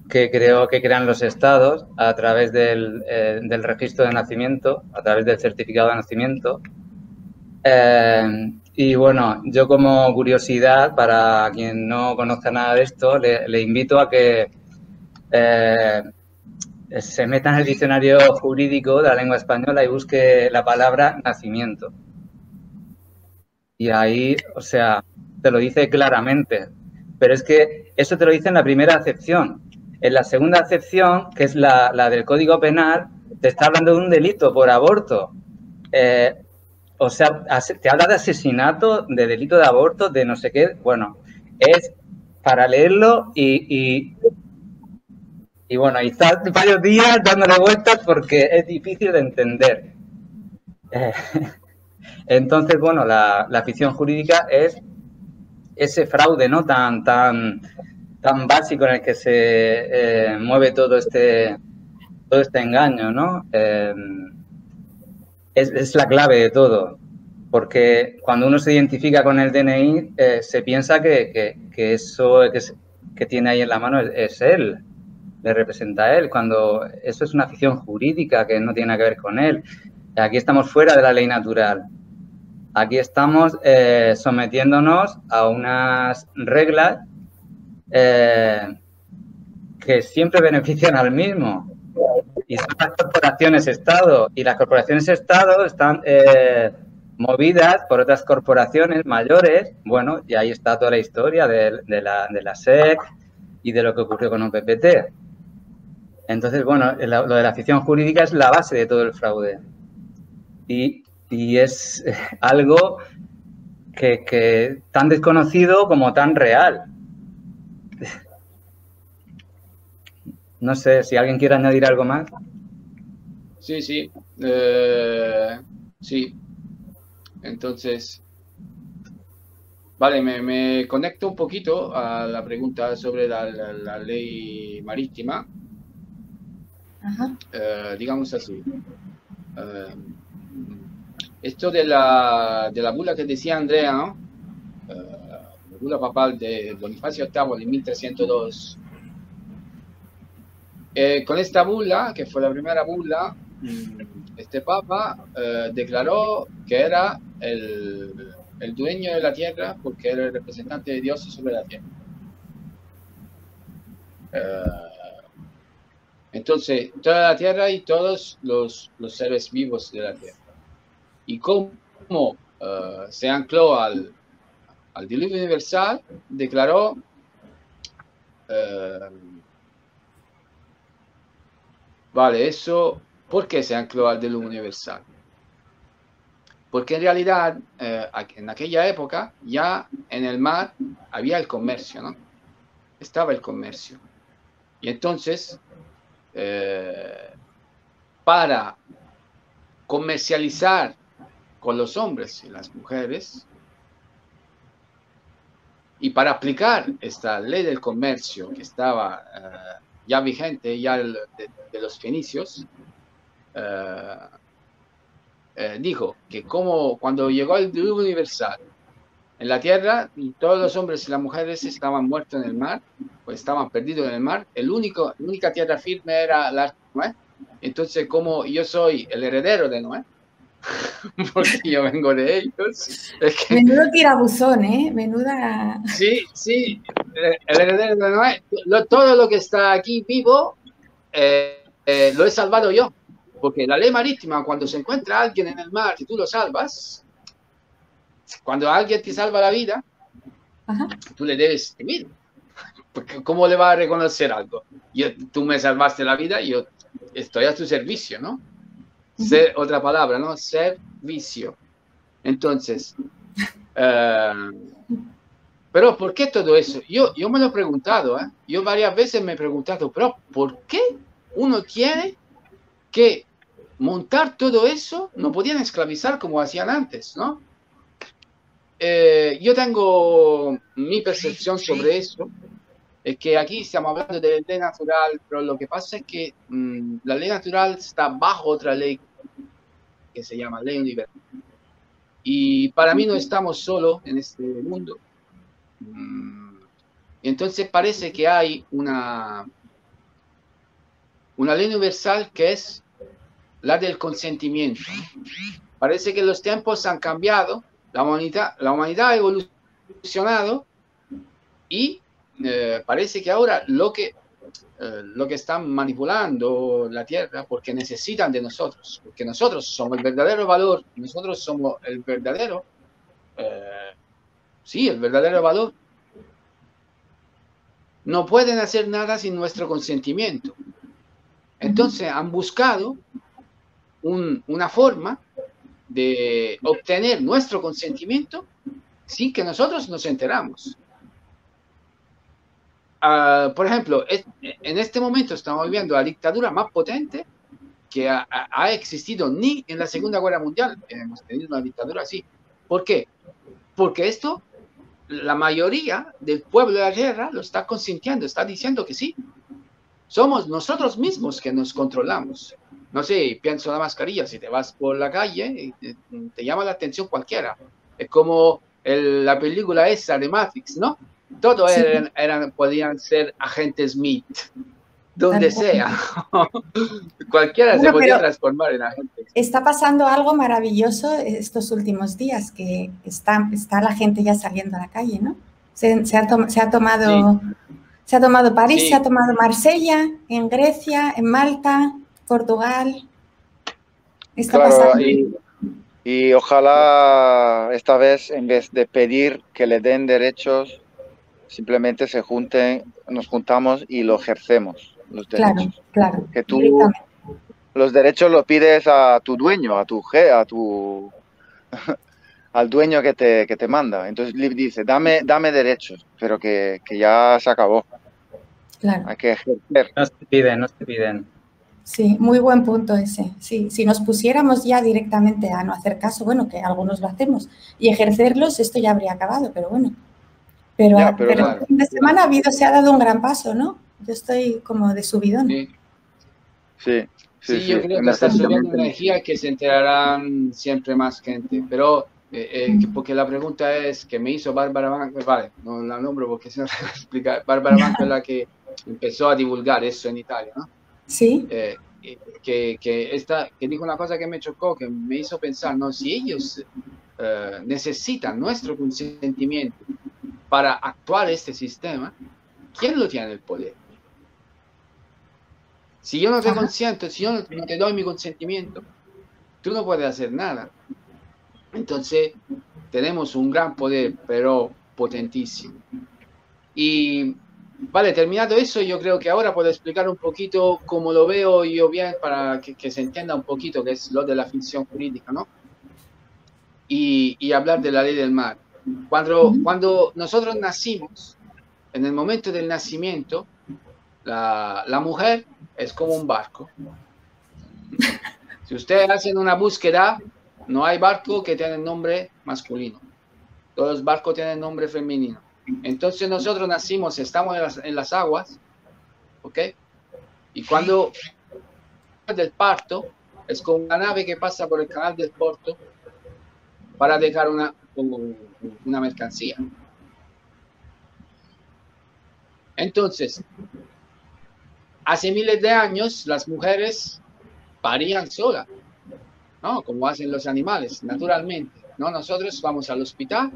que crean los estados a través del registro de nacimiento, a través del certificado de nacimiento. Y bueno, yo como curiosidad, para quien no conozca nada de esto, le invito a que se meta en el diccionario jurídico de la lengua española y busque la palabra nacimiento. Y ahí, o sea, te lo dice claramente. Pero es que eso te lo dice en la primera acepción. En la segunda acepción, que es la del Código Penal, te está hablando de un delito por aborto. O sea, te habla de asesinato, de delito de aborto, de no sé qué. Bueno, es para leerlo y bueno, y está varios días dándole vueltas porque es difícil de entender. Entonces, bueno, la ficción jurídica es ese fraude, ¿no? tan básico en el que se mueve todo este engaño, ¿no? Es la clave de todo, porque cuando uno se identifica con el DNI, se piensa que eso que tiene ahí en la mano es él, le representa a él, cuando eso es una ficción jurídica que no tiene nada que ver con él. Aquí estamos fuera de la ley natural. Aquí estamos sometiéndonos a unas reglas que siempre benefician al mismo. Y son las corporaciones-Estado. Y las corporaciones-Estado están movidas por otras corporaciones mayores. Bueno, y ahí está toda la historia de la SEC y de lo que ocurrió con OPPT. Entonces, bueno, lo de la ficción jurídica es la base de todo el fraude. Y es algo que tan desconocido como tan real. No sé si alguien quiere añadir algo más.
Sí, sí. Sí. Entonces, vale, me conecto un poquito a la pregunta sobre la ley marítima.
Ajá.
Digamos así. Esto de la bula que decía Andrea, ¿no? La bula papal de Bonifacio VIII de 1302. Con esta bula, que fue la primera bula, este papa declaró que era el dueño de la tierra porque era el representante de Dios sobre la tierra. Entonces, toda la tierra y todos los seres vivos de la tierra. Y como se ancló al diluvio universal, declaró vale, eso, ¿por qué se ancló al diluvio universal? Porque en realidad, en aquella época, ya en el mar había el comercio, ¿no? Estaba el comercio. Y entonces, para comercializar con los hombres y las mujeres, y para aplicar esta ley del comercio que estaba ya vigente, ya de los fenicios, dijo que como cuando llegó el diluvio universal en la tierra, todos los hombres y las mujeres estaban muertos en el mar, pues estaban perdidos en el mar, la única tierra firme era la de Noé. Entonces, como yo soy el heredero de Noé, porque yo vengo de ellos. Es que,
menudo tirabuzón, ¿eh? Menuda...
Sí, sí, el heredero de Noé, todo lo que está aquí vivo lo he salvado yo. Porque la ley marítima, cuando se encuentra alguien en el mar y tú lo salvas, cuando alguien te salva la vida,
Ajá.
tú le debes vivir. Porque ¿cómo le va a reconocer algo? Tú me salvaste la vida y yo estoy a tu servicio, ¿no? Otra palabra, ¿no? Servicio. Entonces, pero ¿por qué todo eso? Yo me lo he preguntado, ¿eh? Yo varias veces me he preguntado, pero ¿por qué uno tiene que montar todo eso? No podían esclavizar como hacían antes, ¿no? Yo tengo mi percepción sobre eso, es que aquí estamos hablando de ley natural, pero lo que pasa es que la ley natural está bajo otra ley que se llama ley universal. Y para mí no estamos solos en este mundo. Entonces parece que hay una ley universal que es la del consentimiento. Parece que los tiempos han cambiado, la humanidad ha evolucionado y parece que ahora lo que están manipulando la Tierra, porque necesitan de nosotros, porque nosotros somos el verdadero valor, nosotros somos el verdadero, sí, el verdadero valor. No pueden hacer nada sin nuestro consentimiento. Entonces han buscado una forma de obtener nuestro consentimiento sin que nosotros nos enteramos. Por ejemplo, en este momento estamos viviendo la dictadura más potente que ha existido ni en la Segunda Guerra Mundial. Hemos tenido una dictadura así. ¿Por qué? Porque esto, la mayoría del pueblo de la tierra lo está consintiendo, está diciendo que sí. Somos nosotros mismos que nos controlamos. No sé, pienso en la mascarilla, si te vas por la calle, te llama la atención cualquiera. Es como la película esa de Matrix, ¿no? Todos
Sí.
podían ser agentes Smith, donde sea. Cualquiera se podía transformar en agente.
Está pasando algo maravilloso estos últimos días, que está la gente ya saliendo a la calle, ¿no? Se ha tomado París,
Sí.
se ha tomado Marsella, en Grecia, en Malta, Portugal. Está pasando.
Y ojalá esta vez, en vez de pedir que le den derechos, simplemente nos juntamos y lo ejercemos, los derechos.
Claro.
Que tú los derechos los pides a tu dueño, al dueño que te manda. Entonces Liv dice, dame derechos, pero que ya se acabó.
Claro.
Hay que ejercer.
No se piden.
Sí, muy buen punto ese. Sí, si nos pusiéramos ya directamente a no hacer caso, bueno, que algunos lo hacemos, y ejercerlos, esto ya habría acabado, pero bueno. Pero
claro,
el fin de semana se ha dado un gran paso, ¿no? Yo estoy como de subidón.
Sí, yo creo que está subiendo energía que se enterarán siempre más gente. Pero, porque la pregunta es que me hizo Bárbara Banco, vale, no la nombro porque se me va a explicar. Bárbara Banco es la que empezó a divulgar eso en Italia, ¿no?
Sí.
Que dijo una cosa que me chocó, que me hizo pensar, ¿no? Si ellos necesitan nuestro consentimiento para actuar este sistema, ¿quién lo tiene el poder? Si yo no te consiento, si yo no te doy mi consentimiento, tú no puedes hacer nada. Entonces, tenemos un gran poder, pero potentísimo. Y, vale, terminado eso, yo creo que ahora puedo explicar un poquito cómo lo veo yo bien para que se entienda un poquito qué es lo de la ficción jurídica, ¿no? Y hablar de la ley del mar. Cuando nosotros nacimos, en el momento del nacimiento, la mujer es como un barco. Si ustedes hacen una búsqueda, no hay barco que tenga nombre masculino. Todos los barcos tienen nombre femenino. Entonces nosotros nacimos, estamos en las aguas, ¿ok? Y cuando del parto, es como una nave que pasa por el canal del puerto para dejar una mercancía. Entonces, hace miles de años las mujeres parían solas, ¿no? Como hacen los animales, naturalmente, ¿no? Nosotros vamos al hospital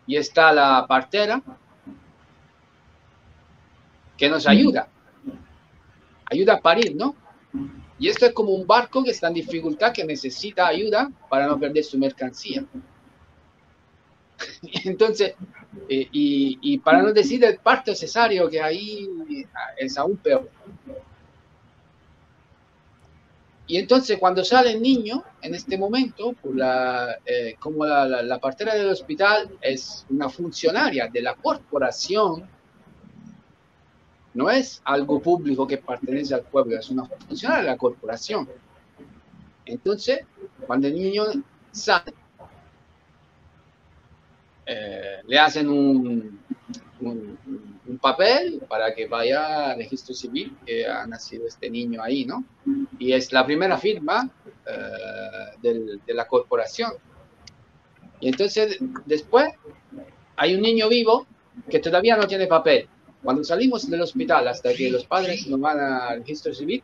y está la partera que nos ayuda ayuda a parir, ¿no? Y esto es como un barco que está en dificultad, que necesita ayuda para no perder su mercancía. Entonces, y para no decir el parto cesárea, que ahí es aún peor. Y entonces cuando sale el niño, en este momento, por como la partera del hospital es una funcionaria de la corporación, no es algo público que pertenece al pueblo, es una funcionaria de la corporación. Entonces, cuando el niño sale, le hacen un papel para que vaya al registro civil que ha nacido este niño ahí, ¿no? Y es la primera firma de la corporación. Y entonces, después, hay un niño vivo que todavía no tiene papel. Cuando salimos del hospital, hasta que los padres nos van al registro civil,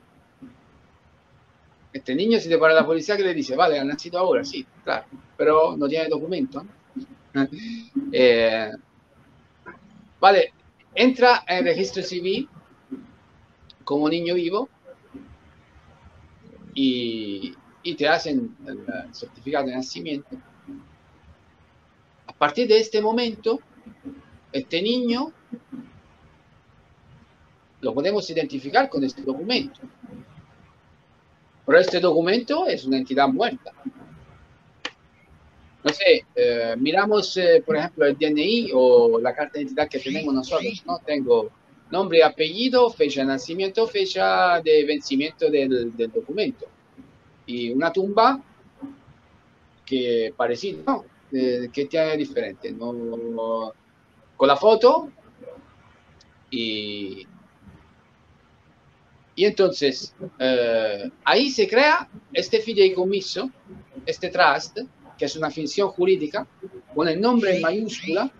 este niño se le para la policía que le dice, vale, ha nacido ahora, sí, claro, pero no tiene documento, ¿no? Vale, entra en el registro civil como niño vivo y te hacen el certificado de nacimiento. A partir de este momento, este niño lo podemos identificar con este documento. Pero este documento es una entidad muerta. No sé, miramos, por ejemplo, el DNI o la carta de identidad que tenemos nosotros, ¿no? Tengo nombre, apellido, fecha de nacimiento, fecha de vencimiento del documento. Y una tumba que parecida, ¿no? Que tiene diferente, ¿no? Con la foto y entonces ahí se crea este fideicomiso, este trust, que es una finción jurídica, con el nombre en mayúscula.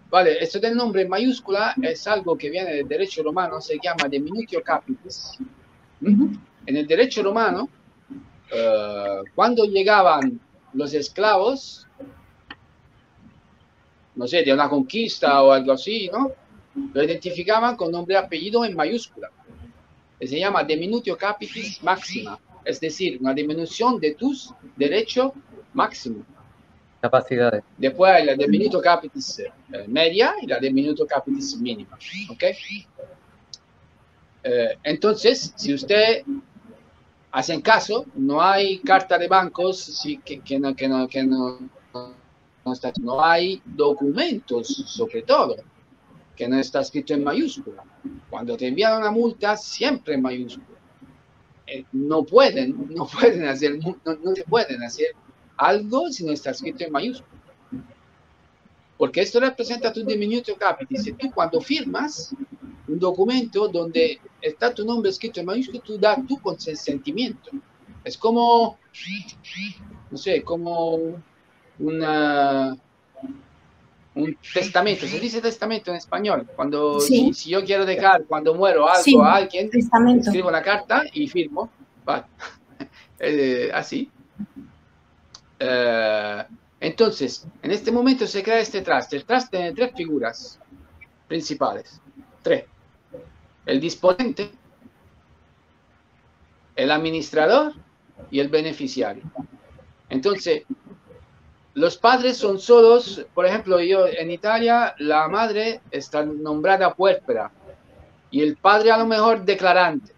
Vale, esto del nombre en mayúscula es algo que viene del derecho romano, se llama diminutio capitis. En el derecho romano, cuando llegaban los esclavos, no sé, de una conquista o algo así, ¿no? Lo identificaban con nombre y apellido en mayúscula. Se llama diminutio capitis maxima, es decir, una disminución de tus derechos máximos.
Capacidades.
Después hay la diminuto capitis media y la diminuto capitis mínima. ¿Ok? Entonces, si usted hace caso, no hay carta de bancos no hay documentos, sobre todo, que no está escrito en mayúscula. Cuando te envían una multa, siempre en mayúscula. No se pueden hacer algo si no está escrito en mayúscula. Porque esto representa tu diminutio capitis. Si tú cuando firmas un documento donde está tu nombre escrito en mayúscula, tú das tu consentimiento. Es como, no sé, como un testamento. Se dice testamento en español. Cuando
sí.
si yo quiero dejar, cuando muero algo
sí,
a alguien,
testamento.
Escribo una carta y firmo. Vale. Así. Entonces, en este momento se crea este trust. El trust tiene tres figuras principales. Tres. El disponente, el administrador y el beneficiario. Entonces, los padres son solos. Por ejemplo, yo en Italia, la madre está nombrada puérpera y el padre a lo mejor declarante.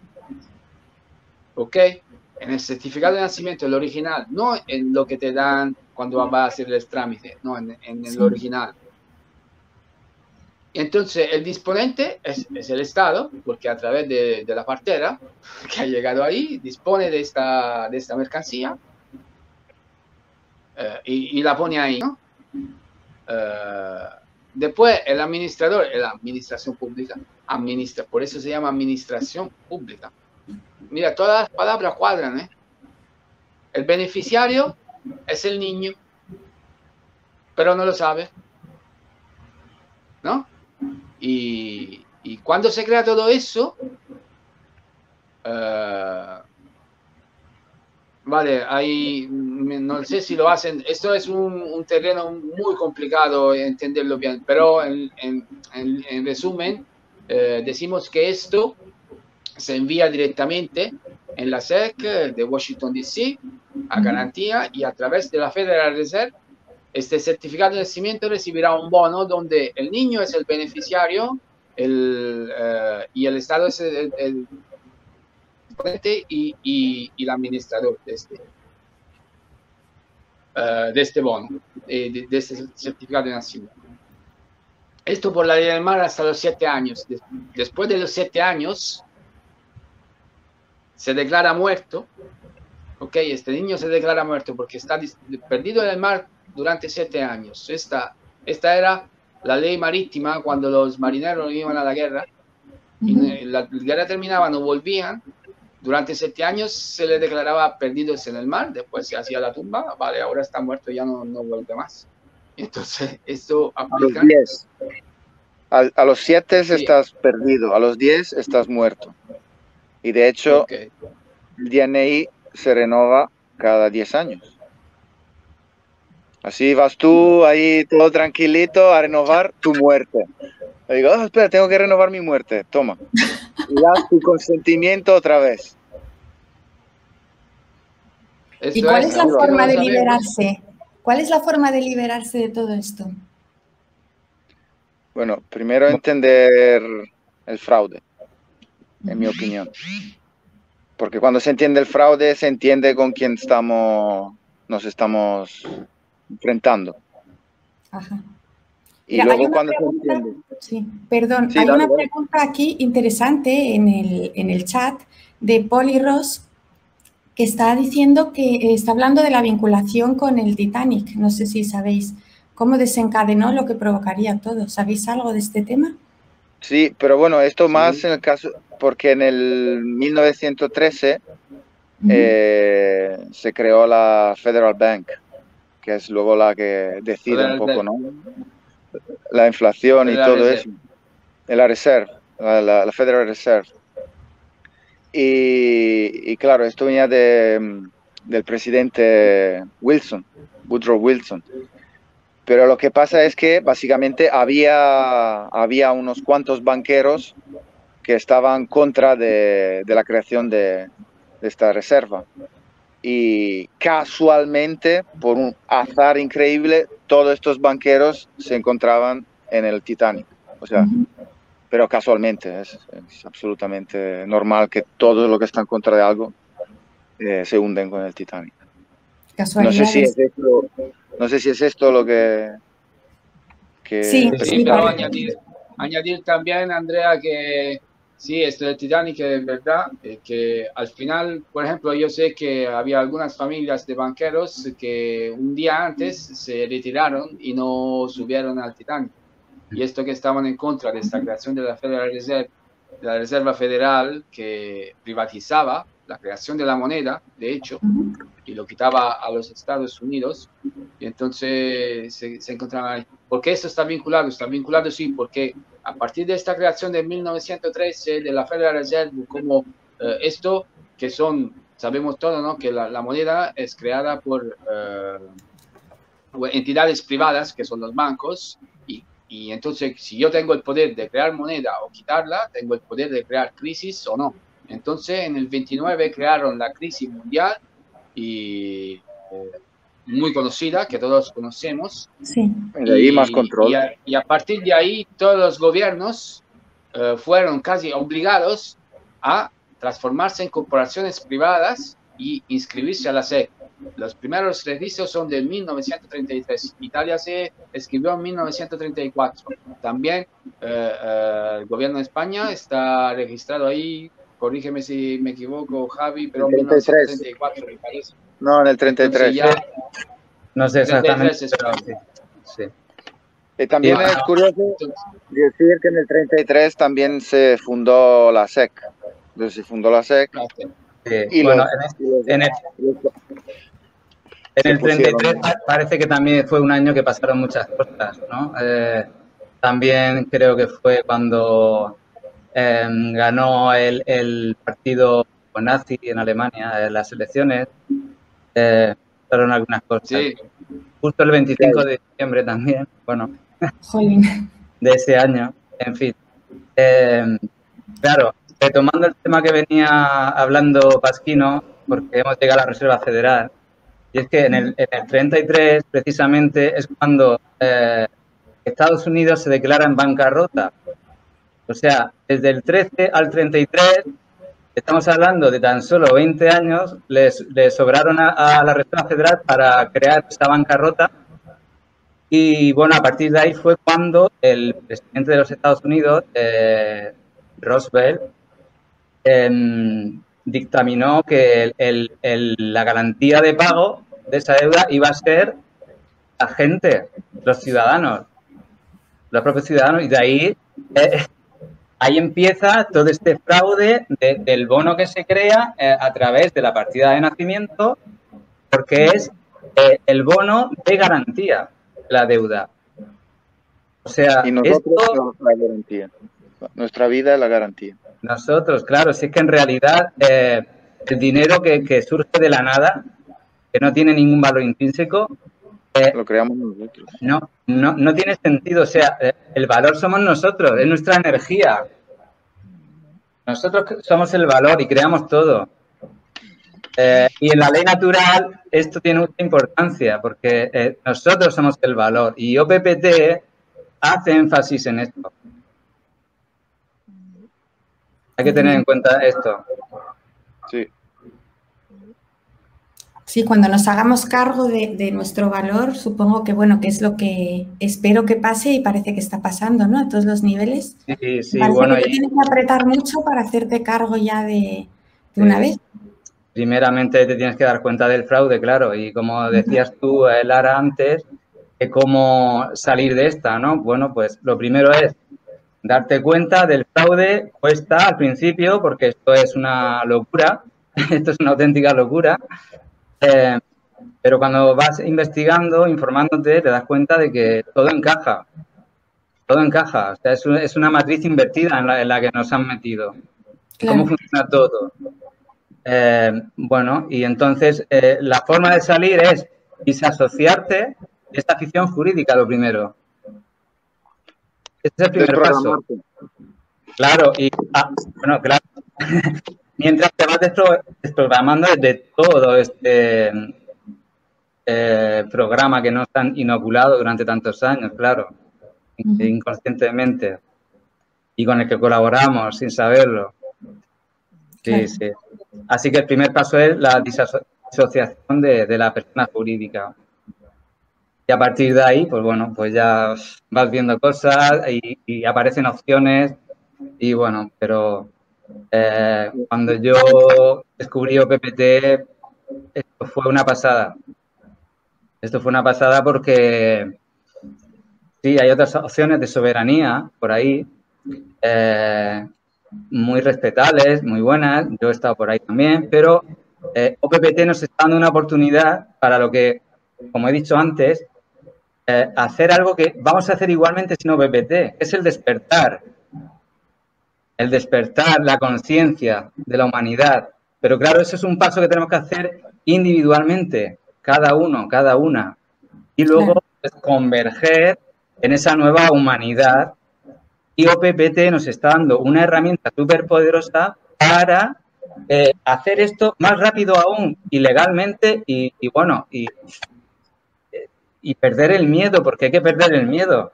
¿Ok? En el certificado de nacimiento, el original, no en lo que te dan cuando vas a hacer el trámite, no, en el original. Entonces, el disponente es el Estado, porque a través de la partera que ha llegado ahí, dispone de esta mercancía y la pone ahí, ¿no? Después, el administrador, la administración pública, por eso se llama administración pública. Mira, todas las palabras cuadran, ¿eh? El beneficiario es el niño, pero no lo sabe, ¿no? Y cuando se crea todo eso, vale, ahí no sé si lo hacen. Esto es un terreno muy complicado entenderlo bien, pero en resumen, decimos que esto se envía directamente en la SEC de Washington, D.C. a garantía y a través de la Federal Reserve. Este certificado de nacimiento recibirá un bono donde el niño es el beneficiario y el Estado es el y el administrador de este bono, de este certificado de nacimiento. Esto por la ley del mar hasta los 7 años. Después de los 7 años se declara muerto. Ok, este niño se declara muerto porque está perdido en el mar durante 7 años. Esta era la ley marítima cuando los marineros iban a la guerra. Y la guerra terminaba, no volvían. Durante 7 años se le declaraba perdidos en el mar, después se hacía la tumba, vale, ahora está muerto, ya no vuelve más. Entonces, esto aplica...
A los 10. A los 7
Sí.
estás perdido, a los 10 estás muerto. Y de hecho,
Okay.
el DNI se renova cada 10 años. Así vas tú ahí todo tranquilito a renovar tu muerte. Le digo, oh, espera, tengo que renovar mi muerte. Toma. Y das tu consentimiento otra vez.
¿Y
Esto
cuál es la
lo que
forma
no
de
sabemos.
liberarse? ¿Cuál es la forma de liberarse de todo esto?
Bueno, primero entender el fraude, en mi opinión. Porque cuando se entiende el fraude, se entiende con quién nos estamos enfrentando.
Ajá.
Y
Mira, hay
luego
una
cuando se
pregunta,
entiende...
sí, perdón,
Sí,
hay
dale,
una
dale.
pregunta aquí interesante en el chat de Poli Ross que está diciendo que está hablando de la vinculación con el Titanic. No sé si sabéis cómo desencadenó lo que provocaría todo. ¿Sabéis algo de este tema?
Sí, pero bueno, esto
Sí.
más en el caso, porque en el 1913 se creó la Federal Bank, que es luego la que decide un poco, ¿no? La inflación y
Federal
todo
Reserve.
eso. La Reserve, la Federal Reserve. Y claro, esto venía del presidente Wilson, Woodrow Wilson. Pero lo que pasa es que básicamente había unos cuantos banqueros que estaban contra de la creación de esta reserva. Y casualmente, por un azar increíble, todos estos banqueros se encontraban en el Titanic. O sea, pero casualmente, es absolutamente normal que todos los que están contra de algo se hunden con el Titanic. No sé si
Casualidades.
es esto lo que
Sí,
Sí, pero
parece.
añadir también, Andrea, que sí, esto del Titanic es verdad, que al final, por ejemplo, yo sé que había algunas familias de banqueros que un día antes se retiraron y no subieron al Titanic. Y esto que estaban en contra de esta creación de la Federal Reserve, de la Reserva Federal, que privatizaba la creación de la moneda, de hecho, y lo quitaba a los Estados Unidos, y entonces se encontraban ahí. ¿Por qué esto está vinculado? Está vinculado, sí, porque a partir de esta creación de 1913 de la Federal Reserve, como esto, que sabemos todo, ¿no? Que la moneda es creada por entidades privadas, que son los bancos, y entonces si yo tengo el poder de crear moneda o quitarla, tengo el poder de crear crisis o no. Entonces en el 29 crearon la crisis mundial y muy conocida, que todos conocemos.
Sí.
Y de ahí más control.
Y a partir de ahí todos los gobiernos fueron casi obligados a transformarse en corporaciones privadas y inscribirse a la SEC. Los primeros registros son de 1933. Italia se escribió en 1934. También el gobierno de España está registrado ahí, corrígeme si me equivoco, Javi, pero en 1934 me parece.
No, en el 33.
Ya,
no sé exactamente.
33
sí.
Y también
Sí,
es curioso decir que en el 33 también se fundó la SEC. Entonces se fundó la SEC.
Y bueno, en el 33 parece que también fue un año que pasaron muchas cosas, ¿no? También creo que fue cuando ganó el partido nazi en Alemania en las elecciones. Pasaron algunas cosas.
Sí.
Justo el 25 de diciembre también, bueno,
Jolín.
de ese año, en fin. Claro, retomando el tema que venía hablando Pasquino, porque hemos llegado a la Reserva Federal, y es que en el 33, precisamente, es cuando Estados Unidos se declara en bancarrota. O sea, desde el 13 al 33, estamos hablando de tan solo 20 años, les sobraron a la Reserva Federal para crear esta bancarrota. Y bueno, a partir de ahí fue cuando el presidente de los Estados Unidos, Roosevelt, dictaminó que la garantía de pago de esa deuda iba a ser la gente, los ciudadanos, los propios ciudadanos, y de ahí, ahí empieza todo este fraude del bono que se crea a través de la partida de nacimiento, porque es el bono de garantía, la deuda. O sea,
y nosotros la garantía. Nuestra vida es la garantía.
Nosotros, claro, si es que en realidad el dinero que surge de la nada, que no tiene ningún valor intrínseco,
lo creamos nosotros.
No tiene sentido. O sea, el valor somos nosotros, es nuestra energía. Nosotros somos el valor y creamos todo. Y en la ley natural esto tiene mucha importancia porque nosotros somos el valor y OPPT hace énfasis en esto. Hay que tener en cuenta esto.
Sí.
Sí, cuando nos hagamos cargo de nuestro valor, supongo que, bueno, que es lo que espero que pase y parece que está pasando, ¿no? A todos los niveles.
Sí,
parece
bueno.
Que te tienes que apretar mucho para hacerte cargo ya de una vez.
Primeramente te tienes que dar cuenta del fraude, claro, y como decías tú, Lara, antes, cómo salir de esta, ¿no? Bueno, pues lo primero es darte cuenta del fraude. Cuesta al principio porque esto es una locura, esto es una auténtica locura, pero cuando vas investigando, informándote, te das cuenta de que todo encaja, o sea, es una matriz invertida en la que nos han metido. Claro. ¿Cómo funciona todo? Bueno, y entonces la forma de salir es disasociarte de esta ficción jurídica, lo primero. Este es el primer paso. Claro, y bueno, claro. Mientras te vas desprogramando de todo este programa que nos han inoculado durante tantos años, claro, inconscientemente, y con el que colaboramos sin saberlo. Sí, claro. Sí. Así que el primer paso es la disociación de la persona jurídica. Y a partir de ahí, pues bueno, pues ya vas viendo cosas y aparecen opciones y bueno, pero cuando yo descubrí OPPT, esto fue una pasada. Esto fue una pasada porque sí, hay otras opciones de soberanía por ahí, muy respetables, muy buenas. Yo he estado por ahí también, pero OPPT nos está dando una oportunidad para lo que, como he dicho antes, hacer algo que vamos a hacer igualmente sin OPPT, es el despertar. El despertar, la conciencia de la humanidad. Pero claro, eso es un paso que tenemos que hacer individualmente, cada uno, cada una. Y luego pues, converger en esa nueva humanidad. Y OPPT nos está dando una herramienta súper poderosa para hacer esto más rápido aún y legalmente y bueno, y perder el miedo, porque hay que perder el miedo.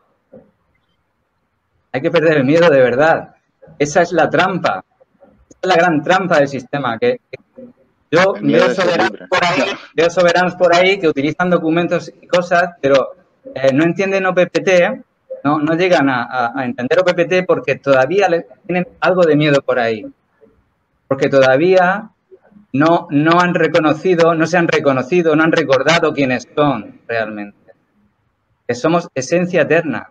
Hay que perder el miedo de verdad. Esa es la trampa. Esa es la gran trampa del sistema. Que yo veo soberanos por ahí que utilizan documentos y cosas, pero no entienden OPPT, no llegan a entender OPPT porque todavía tienen algo de miedo por ahí. Porque todavía no han reconocido, no se han reconocido, no han recordado quiénes son realmente. Que somos esencia eterna.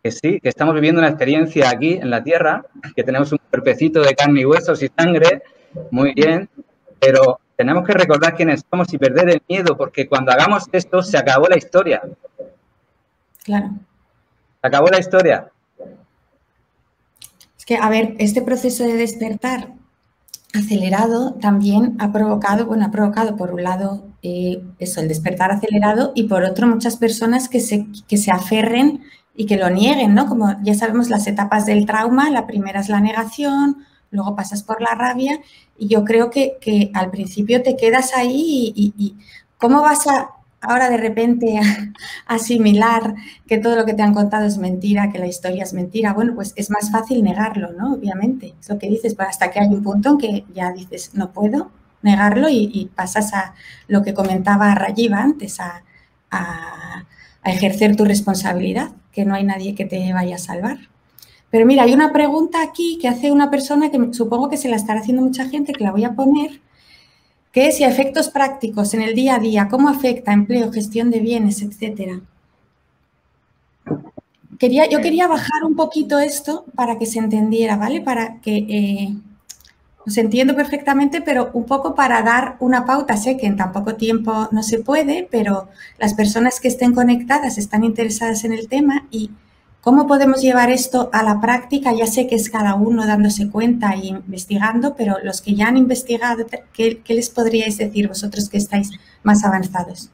Que sí, que estamos viviendo una experiencia aquí en la Tierra, que tenemos un cuerpecito de carne y huesos y sangre, muy bien, pero tenemos que recordar quiénes somos y perder el miedo, porque cuando hagamos esto se acabó la historia.
Claro.
Se acabó la historia.
Es que, a ver, este proceso de despertar acelerado también ha provocado por un lado eso, el despertar acelerado y por otro muchas personas que se aferren y que lo nieguen, ¿no? Como ya sabemos las etapas del trauma, la primera es la negación, luego pasas por la rabia y yo creo que al principio te quedas ahí y ¿cómo vas a ahora de repente asimilar que todo lo que te han contado es mentira, que la historia es mentira? Bueno, pues es más fácil negarlo, ¿no? Obviamente, es lo que dices, pero hasta que hay un punto en que ya dices, no puedo negarlo y pasas a lo que comentaba Rajiva antes, a ejercer tu responsabilidad, que no hay nadie que te vaya a salvar. Pero mira, hay una pregunta aquí que hace una persona que supongo que se la estará haciendo mucha gente, que la voy a poner, que es si a efectos prácticos en el día a día, ¿cómo afecta empleo, gestión de bienes, etcétera? Yo quería bajar un poquito esto para que se entendiera, ¿vale? Para que os entiendo perfectamente, pero un poco para dar una pauta. Sé que en tan poco tiempo no se puede, pero las personas que estén conectadas están interesadas en el tema y ¿cómo podemos llevar esto a la práctica? Ya sé que es cada uno dándose cuenta e investigando, pero los que ya han investigado, ¿qué les podríais decir vosotros que estáis más avanzados?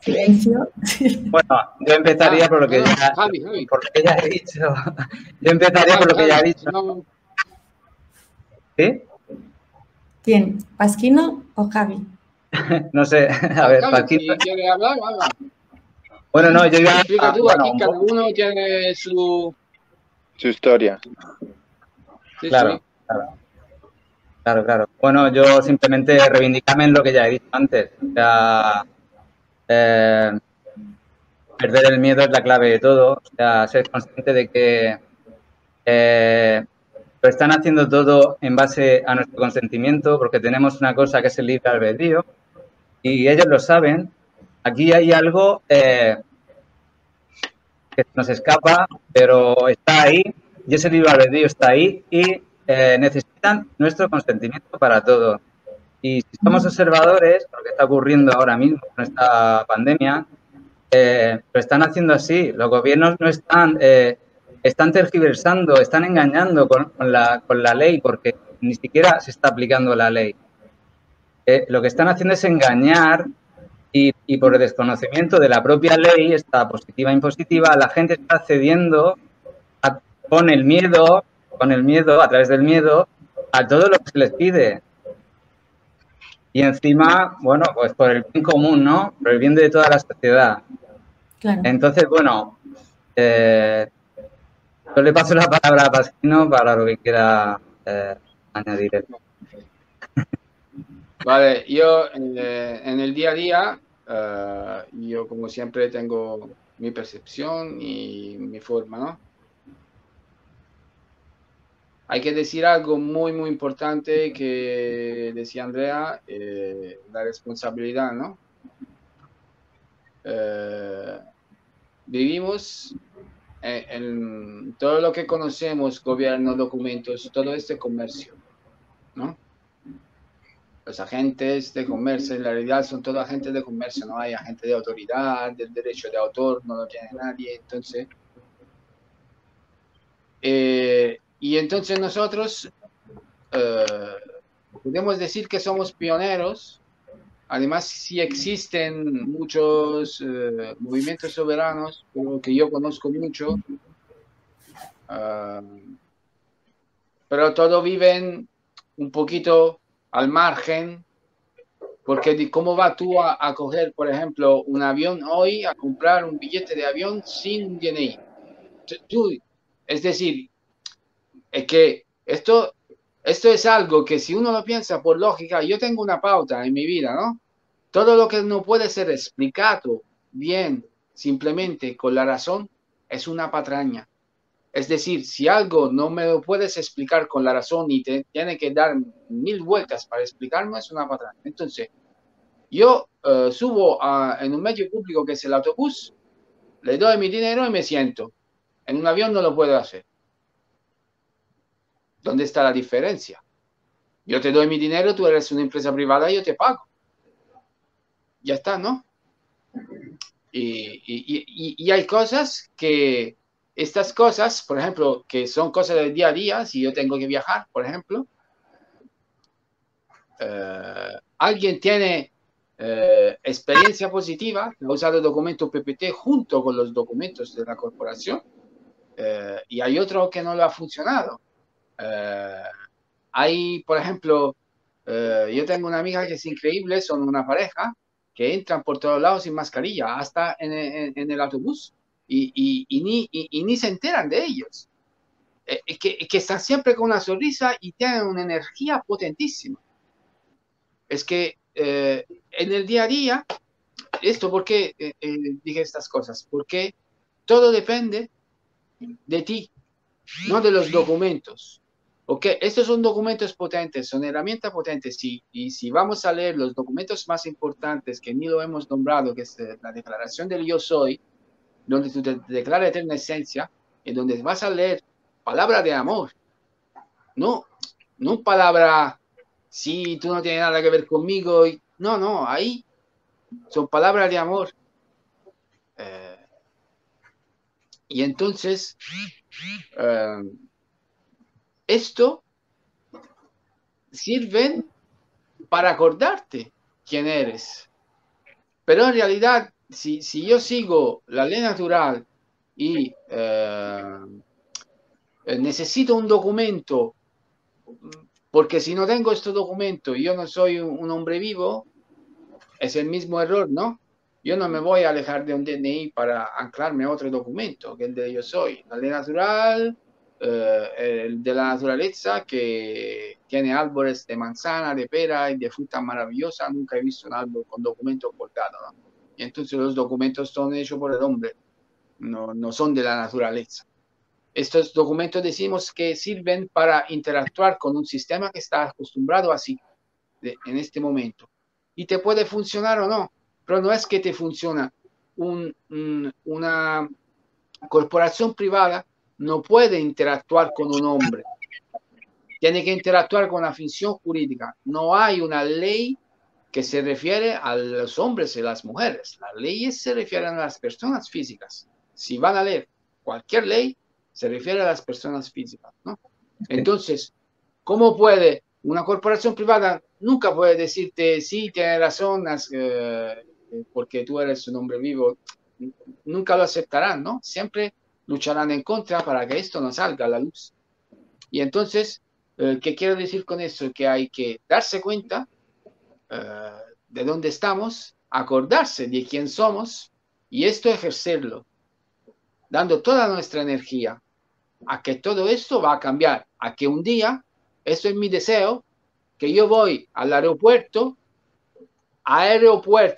Silencio.
Bueno, yo empezaría por lo que ya,
Javi.
por lo que ya he dicho. Yo empezaría por lo que ya he dicho.
No.
¿Sí?
¿Quién? ¿Pasquino o Javi?
No sé, a ver,
Javi,
Pasquino.
si quiere hablar, habla.
Bueno, no, yo iba
Explica tú,
bueno,
aquí cada uno tiene su
historia.
Sí,
claro,
sí.
claro. Bueno, yo simplemente reivindicarme en lo que ya he dicho antes. O sea, perder el miedo es la clave de todo. O sea, ser consciente de que lo están haciendo todo en base a nuestro consentimiento, porque tenemos una cosa que es el libre albedrío y ellos lo saben. Aquí hay algo que nos escapa, pero está ahí y ese libre albedrío está ahí y necesitan nuestro consentimiento para todo. Y si somos observadores, lo que está ocurriendo ahora mismo con esta pandemia, lo están haciendo así. Los gobiernos no están, están tergiversando, están engañando con la ley porque ni siquiera se está aplicando la ley. Lo que están haciendo es engañar y por el desconocimiento de la propia ley, esta positiva e impositiva, la gente está cediendo con el miedo, a través del miedo, a todo lo que se les pide. Y encima, bueno, pues por el bien común, ¿no? Por el bien de toda la sociedad.
Claro.
Entonces, bueno, yo le paso la palabra a Pasquino para lo que quiera añadir él.
Vale, yo en el día a día, yo como siempre tengo mi percepción y mi forma, ¿no? Hay que decir algo muy, muy importante que decía Andrea, la responsabilidad, ¿no? Vivimos en todo lo que conocemos, gobierno, documentos, todo este comercio, ¿no? Los agentes de comercio en la realidad son todos agentes de comercio, no hay agente de autoridad, del derecho de autor, no lo tiene nadie, entonces... y entonces nosotros podemos decir que somos pioneros. Además, sí existen muchos movimientos soberanos, que yo conozco mucho, pero todos viven un poquito al margen, porque ¿cómo vas tú a coger, por ejemplo, un avión hoy, a comprar un billete de avión sin un DNI? Es decir, es que esto es algo que si uno lo piensa por lógica, yo tengo una pauta en mi vida, ¿no? Todo lo que no puede ser explicado bien, simplemente con la razón, es una patraña. Es decir, si algo no me lo puedes explicar con la razón y te tiene que dar 1000 vueltas para explicarme, es una patraña. Entonces, yo subo en un medio público que es el autobús, le doy mi dinero y me siento. En un avión no lo puedo hacer. ¿Dónde está la diferencia? Yo te doy mi dinero, tú eres una empresa privada y yo te pago. Ya está, ¿no? Y hay cosas que, estas cosas, por ejemplo, que son cosas del día a día, si yo tengo que viajar, por ejemplo, alguien tiene experiencia positiva, ha usado el documento PPT junto con los documentos de la corporación, y hay otro que no lo ha funcionado. Hay, por ejemplo, yo tengo una amiga que es increíble, son una pareja que entran por todos lados sin mascarilla, hasta en el autobús, y ni se enteran de ellos. Que están siempre con una sonrisa y tienen una energía potentísima. Es que en el día a día, esto, ¿por qué dije estas cosas? Porque todo depende de ti, no de los documentos. ¿Ok? Estos son documentos potentes, son herramientas potentes. Y si vamos a leer los documentos más importantes, que ni lo hemos nombrado, que es la declaración del yo soy, donde tú te declaras eterna esencia, en donde vas a leer palabra de amor, no palabra, si tú no tienes nada que ver conmigo, no, ahí son palabras de amor. Y entonces, esto sirve para acordarte quién eres. Pero en realidad, si yo sigo la ley natural y necesito un documento, porque si no tengo este documento y yo no soy un hombre vivo, es el mismo error, ¿no? Yo no me voy a alejar de un DNI para anclarme a otro documento, que es el de yo soy. La ley natural, el de la naturaleza, que tiene árboles de manzana, de pera y de fruta maravillosa. Nunca he visto un árbol con documento cortado, ¿no? Y entonces los documentos son hechos por el hombre, no son de la naturaleza. Estos documentos decimos que sirven para interactuar con un sistema que está acostumbrado así, en este momento. Y te puede funcionar o no, pero no es que te funciona. Una corporación privada no puede interactuar con un hombre. Tiene que interactuar con la función jurídica. No hay una ley que se refiere a los hombres y las mujeres. Las leyes se refieren a las personas físicas. Si van a leer cualquier ley, se refiere a las personas físicas, ¿no? Entonces, ¿cómo puede una corporación privada? Nunca puede decirte, sí, tienes razón, porque tú eres un hombre vivo. Nunca lo aceptarán, ¿no? Siempre lucharán en contra para que esto no salga a la luz. Y entonces, ¿qué quiero decir con eso? Que hay que darse cuenta de dónde estamos, acordarse de quién somos, y esto ejercerlo, dando toda nuestra energía a que todo esto va a cambiar, a que un día, eso es mi deseo, que yo voy al aeropuerto,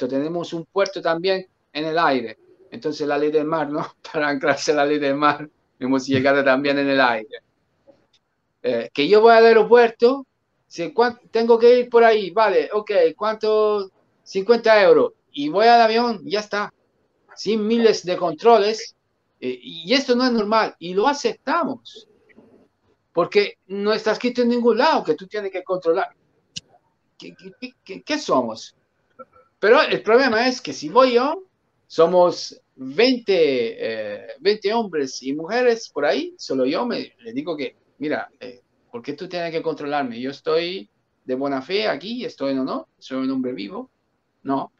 tenemos un puerto también en el aire, entonces la ley del mar, ¿no? Para anclarse la ley del mar, hemos llegado también en el aire. Que yo voy al aeropuerto, tengo que ir por ahí, vale, ok, ¿cuánto? 50 euros, y voy al avión, ya está, sin miles de controles. Y esto no es normal, y lo aceptamos, porque no está escrito en ningún lado que tú tienes que controlar. ¿Qué somos? Pero el problema es que si voy yo, somos 20 hombres y mujeres por ahí, solo yo le digo que, mira, ¿por qué tú tienes que controlarme? Yo estoy de buena fe aquí, estoy en honor, soy un hombre vivo, no,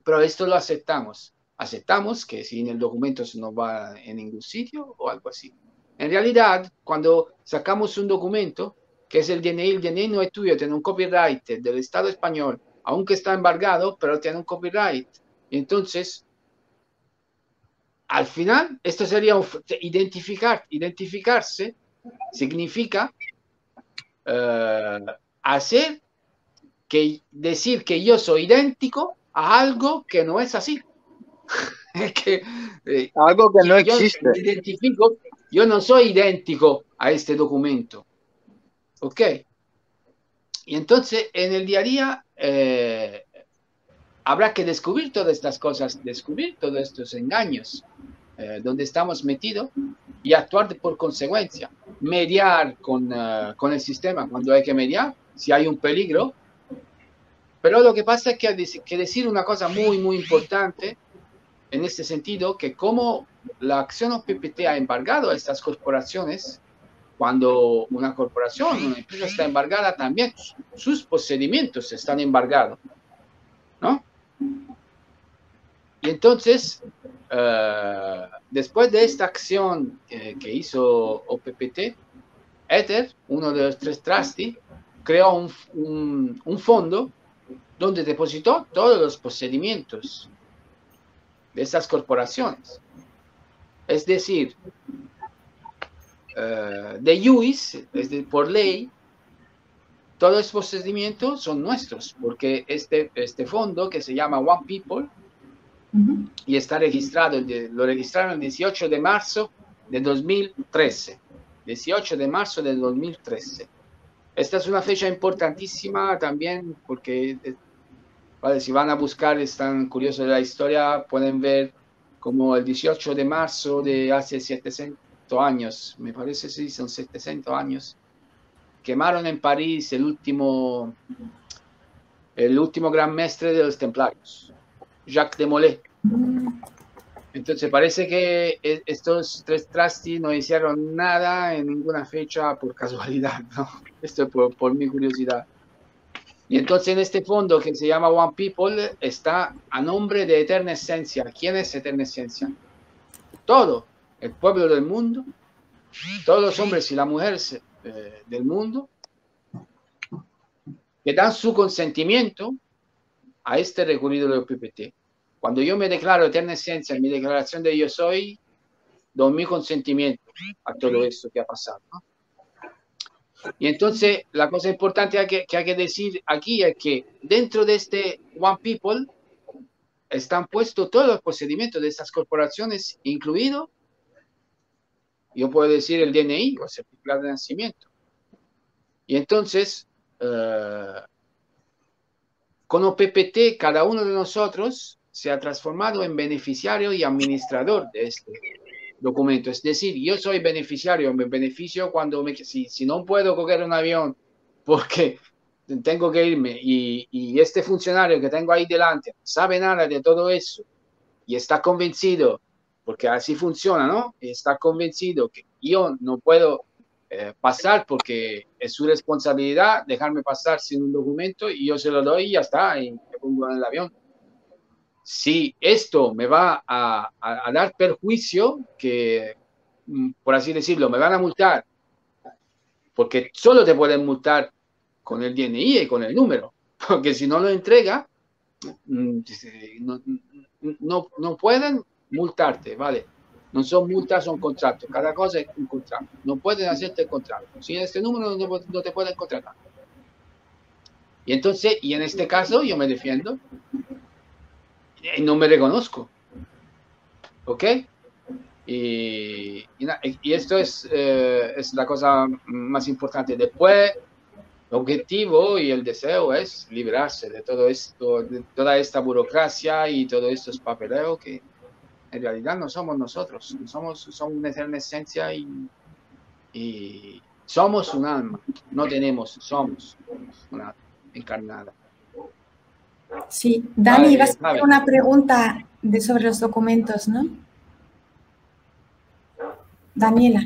pero esto lo aceptamos. Aceptamos que sin el documento no va en ningún sitio o algo así. En realidad, cuando sacamos un documento, que es el DNI no es tuyo, tiene un copyright del Estado español, aunque está embargado, pero tiene un copyright. Y entonces, al final, esto sería identificarse, significa decir que yo soy idéntico a algo que no es así.
Algo que no existe.
Yo no soy idéntico a este documento. ¿Ok? Y entonces, en el día a día, habrá que descubrir todas estas cosas, descubrir todos estos engaños donde estamos metidos y actuar por consecuencia. Mediar con el sistema cuando hay que mediar, si hay un peligro. Pero lo que pasa es que hay que decir una cosa muy, muy importante en este sentido, que como la acción OPPT ha embargado a estas corporaciones, cuando una corporación, una empresa está embargada, también sus procedimientos están embargados. ¿no? Y entonces, después de esta acción que hizo OPPT, Ether, uno de los 3 trustees, creó un fondo donde depositó todos los procedimientos de esas corporaciones. Es decir, de iuris, es decir, por ley, todos los procedimientos son nuestros, porque este fondo que se llama One People y está registrado, lo registraron el 18 de marzo de 2013. 18 de marzo del 2013. Esta es una fecha importantísima también porque, vale, si van a buscar, están curiosos de la historia, pueden ver como el 18 de marzo de hace 700 años, me parece, sí, son 700 años, quemaron en París el último gran mestre de los templarios, Jacques de Molay. Entonces parece que estos 3 trustees no hicieron nada en ninguna fecha por casualidad, ¿no? Esto es por mi curiosidad. Y entonces en este fondo que se llama One People está a nombre de Eterna Esencia. ¿Quién es Eterna Esencia? Todo el pueblo del mundo, todos los hombres y las mujeres del mundo, que dan su consentimiento a este recorrido del PPT. Cuando yo me declaro Eterna Esencia en mi declaración de yo soy, doy mi consentimiento a todo esto que ha pasado, ¿no? Y entonces la cosa importante que hay que decir aquí es que dentro de este One People están puestos todos los procedimientos de estas corporaciones, incluido, yo puedo decir, el DNI o el certificado de nacimiento. Y entonces, con OPPT, cada uno de nosotros se ha transformado en beneficiario y administrador de este documento. Es decir, yo soy beneficiario, me beneficio cuando si no puedo coger un avión porque tengo que irme y este funcionario que tengo ahí delante no sabe nada de todo eso y está convencido, porque así funciona, ¿no? Está convencido que yo no puedo pasar porque es su responsabilidad dejarme pasar sin un documento y yo se lo doy y ya está, y me pongo en el avión. Si esto me va a dar perjuicio, que por así decirlo, me van a multar, porque solo te pueden multar con el DNI y con el número, porque si no lo entrega, no pueden multarte, ¿vale? No son multas, son contratos, cada cosa es un contrato, no pueden hacerte el contrato, sin este número no te pueden contratar. Y entonces, y en este caso yo me defiendo, no me reconozco, ¿ok? Y esto es la cosa más importante. Después, el objetivo y el deseo es librarse de todo esto, de toda esta burocracia y todo estos papeleos que en realidad no somos nosotros, somos una eterna esencia y somos un alma, no somos una alma encarnada.
Sí, Dani, vas a hacer una pregunta sobre los documentos, ¿no? Daniela.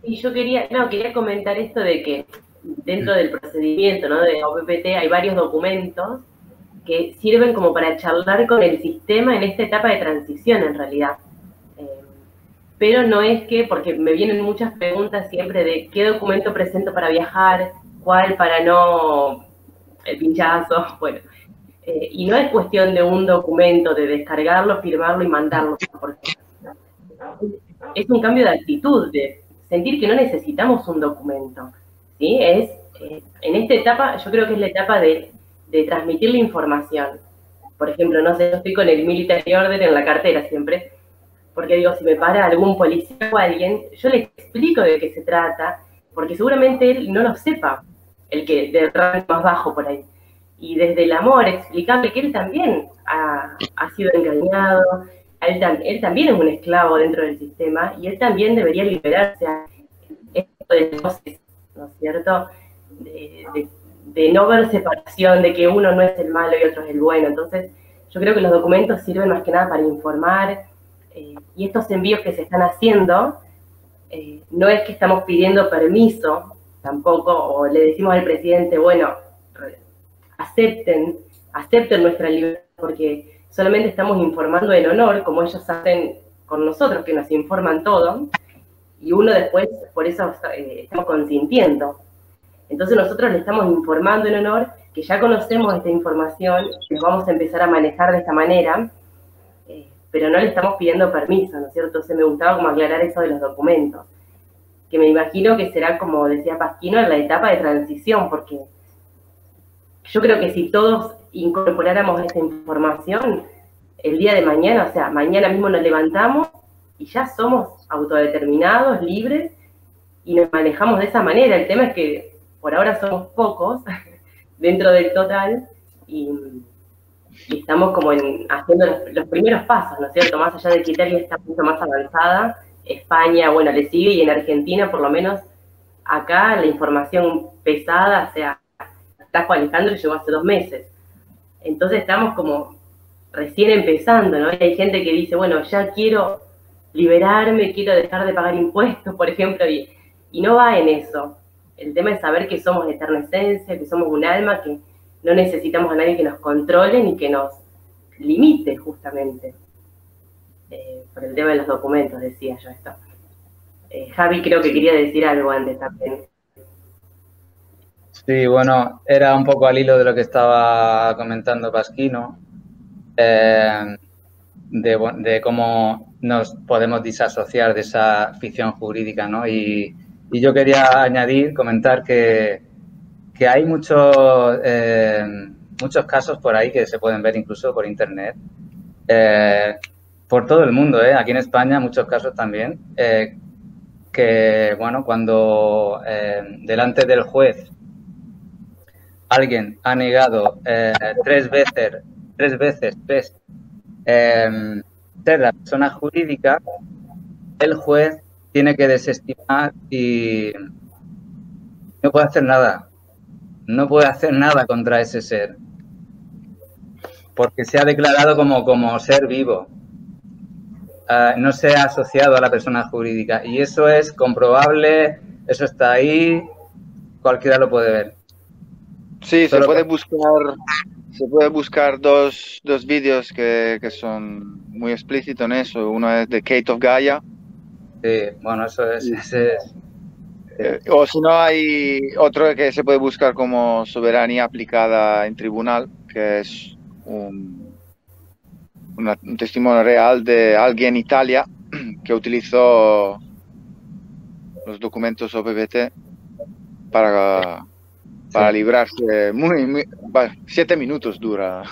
Y yo quería comentar esto de que dentro del procedimiento, ¿no?, de OPPT hay varios documentos que sirven como para charlar con el sistema en esta etapa de transición, en realidad. Pero no es que, porque me vienen muchas preguntas siempre de qué documento presento para viajar, cuál para no, el pinchazo, bueno. Y no es cuestión de un documento, de descargarlo, firmarlo y mandarlo, porque es un cambio de actitud, de sentir que no necesitamos un documento, ¿sí? En esta etapa, yo creo que es la etapa de transmitir la información. Por ejemplo, no sé, yo estoy con el Military Order en la cartera siempre, porque digo, si me para algún policía o alguien, yo le explico de qué se trata, porque seguramente él no lo sepa, el que del rango más bajo por ahí. Y desde el amor, explicarle que él también ha sido engañado, él también es un esclavo dentro del sistema y él también debería liberarse a esto de voces, ¿no es cierto? De no ver separación, de que uno no es el malo y otro es el bueno. Entonces, yo creo que los documentos sirven más que nada para informar y estos envíos que se están haciendo, no es que estamos pidiendo permiso tampoco, o le decimos al presidente, bueno, acepten acepten nuestra libertad, porque solamente estamos informando en honor, como ellos hacen con nosotros, que nos informan todo, y uno después, por eso estamos consintiendo. Entonces nosotros le estamos informando en honor, que ya conocemos esta información, nos vamos a empezar a manejar de esta manera, pero no le estamos pidiendo permiso, ¿no es cierto? Entonces me gustaba como aclarar eso de los documentos, que me imagino que será, como decía Pasquino, en la etapa de transición, porque yo creo que si todos incorporáramos esta información, el día de mañana, o sea, mañana mismo nos levantamos y ya somos autodeterminados, libres, y nos manejamos de esa manera. El tema es que por ahora somos pocos dentro del total y estamos como haciendo los primeros pasos, ¿no es cierto? Más allá de que Italia está mucho más avanzada, España, bueno, le sigue, y en Argentina, por lo menos, acá la información pesada, o sea, está Juan Alejandro y llegó hace 2 meses. Entonces estamos como recién empezando, ¿no? Y hay gente que dice, bueno, ya quiero liberarme, quiero dejar de pagar impuestos, por ejemplo, y no va en eso. El tema es saber que somos eterna esencia, que somos un alma, que no necesitamos a nadie que nos controle ni que nos limite, justamente. Por el tema de los documentos, decía yo esto. Javi creo que quería decir algo antes también.
Sí, bueno, era un poco al hilo de lo que estaba comentando Pasquino, de cómo nos podemos disasociar de esa ficción jurídica, ¿no? Y yo quería comentar que hay muchos casos por ahí que se pueden ver incluso por internet, por todo el mundo, aquí en España muchos casos también, que, bueno, cuando delante del juez alguien ha negado 3 veces ser la persona jurídica, el juez tiene que desestimar y no puede hacer nada. No puede hacer nada contra ese ser, porque se ha declarado como ser vivo. No se ha asociado a la persona jurídica, y eso es comprobable, eso está ahí, cualquiera lo puede ver.
Sí, se puede buscar dos vídeos que son muy explícitos en eso. Uno es de Kate of Gaia.
Sí, bueno, eso es.
O si no, hay otro que se puede buscar como soberanía aplicada en tribunal, que es un testimonio real de alguien en Italia que utilizó los documentos OPPT para librarse. 7 minutos dura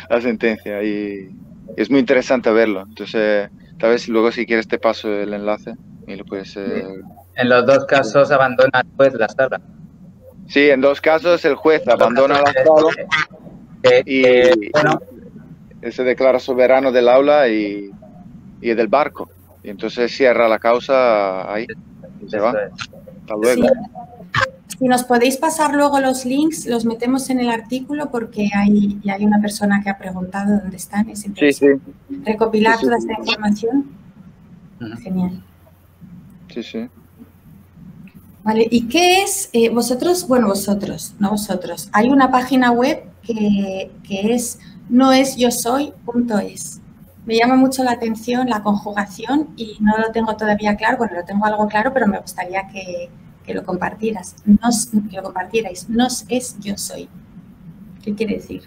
la sentencia y es muy interesante verlo. Entonces, tal vez luego, si quieres, te paso el enlace y lo puedes...
En los 2 casos abandona el juez la sala.
Sí, en 2 casos el juez abandona la sala y se declara soberano del aula y del barco. Y entonces cierra la causa ahí y se va. Hasta luego.
Sí. Si nos podéis pasar luego los links, los metemos en el artículo, porque hay una persona que ha preguntado dónde están. Es interesante recopilar toda esta información. Genial.
Sí.
Vale, ¿y qué es vosotros? Bueno, no vosotros. Hay una página web que es noesyosoy.es. Me llama mucho la atención la conjugación y no lo tengo todavía claro. Bueno, lo tengo algo claro, pero me gustaría que lo compartieras. Nos es yo soy. ¿Qué quiere decir?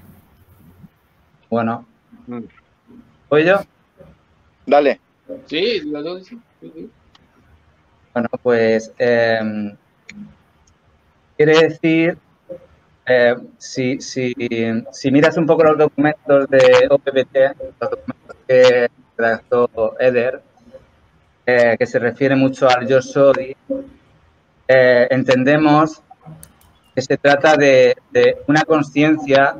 Bueno. ¿Voy yo?
Dale.
Sí, los dos. Sí.
Bueno, pues quiere decir, si miras un poco los documentos de OPPT, los documentos que redactó Eder, que se refiere mucho al yo soy, entendemos que se trata de una conciencia,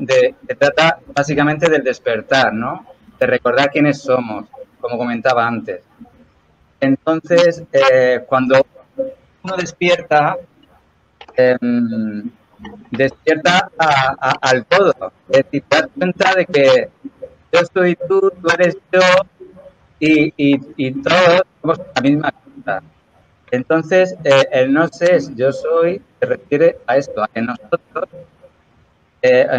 se trata básicamente del despertar, ¿no? De recordar quiénes somos, como comentaba antes. Entonces, cuando uno despierta, despierta al todo. Es decir, te das cuenta de que yo soy tú eres yo, y todos somos la misma cosa. Entonces, el no sé, yo soy, se refiere a esto, a que nosotros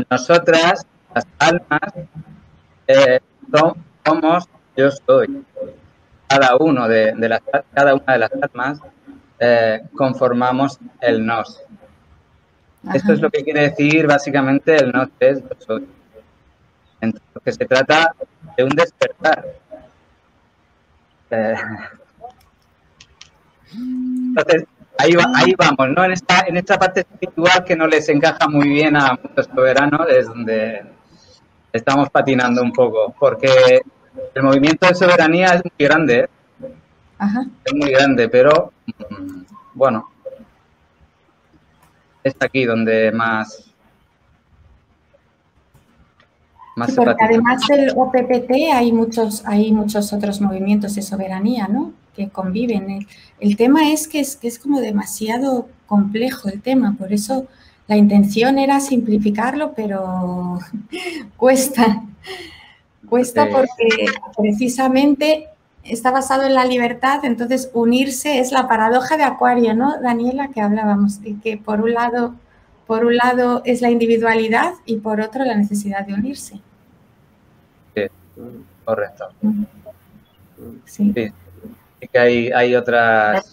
nosotras, las almas, somos yo soy. Cada una de las almas conformamos el nos. Ajá. Esto es lo que quiere decir básicamente el nos es yo soy. Entonces, que se trata de un despertar. Entonces, ahí vamos, ¿no? En esta parte espiritual que no les encaja muy bien a muchos soberanos, es donde estamos patinando un poco, porque el movimiento de soberanía es muy grande, ¿eh?
Ajá.
Es muy grande, pero bueno, es aquí donde más
sí, porque además del OPPT hay muchos otros movimientos de soberanía, ¿no? Que conviven. El tema es que es como demasiado complejo el tema, por eso la intención era simplificarlo, pero cuesta porque precisamente está basado en la libertad, entonces unirse es la paradoja de Acuario, ¿no, Daniela? Que hablábamos, de que por un lado es la individualidad y por otro la necesidad de unirse.
Sí, correcto.
Sí.
Sí, que hay otras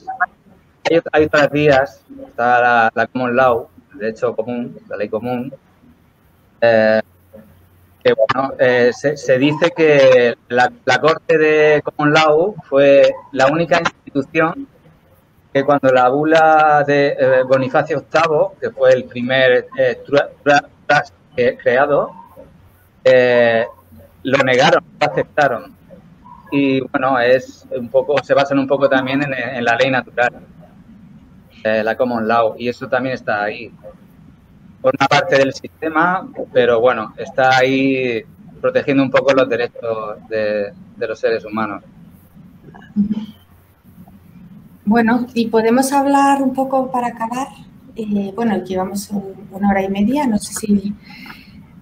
vías, está la Common Law, el derecho común, la ley común, que bueno, se dice que la Corte de Common Law fue la única institución que cuando la bula de Bonifacio VIII, que fue el primer trust creado, lo negaron, lo aceptaron. Y bueno, se basan un poco también en la ley natural, la Common Law, y eso también está ahí. Por una parte del sistema, pero bueno, está ahí protegiendo un poco los derechos de los seres humanos.
Bueno, y podemos hablar un poco para acabar. Bueno, llevamos 1 hora y media, no sé si...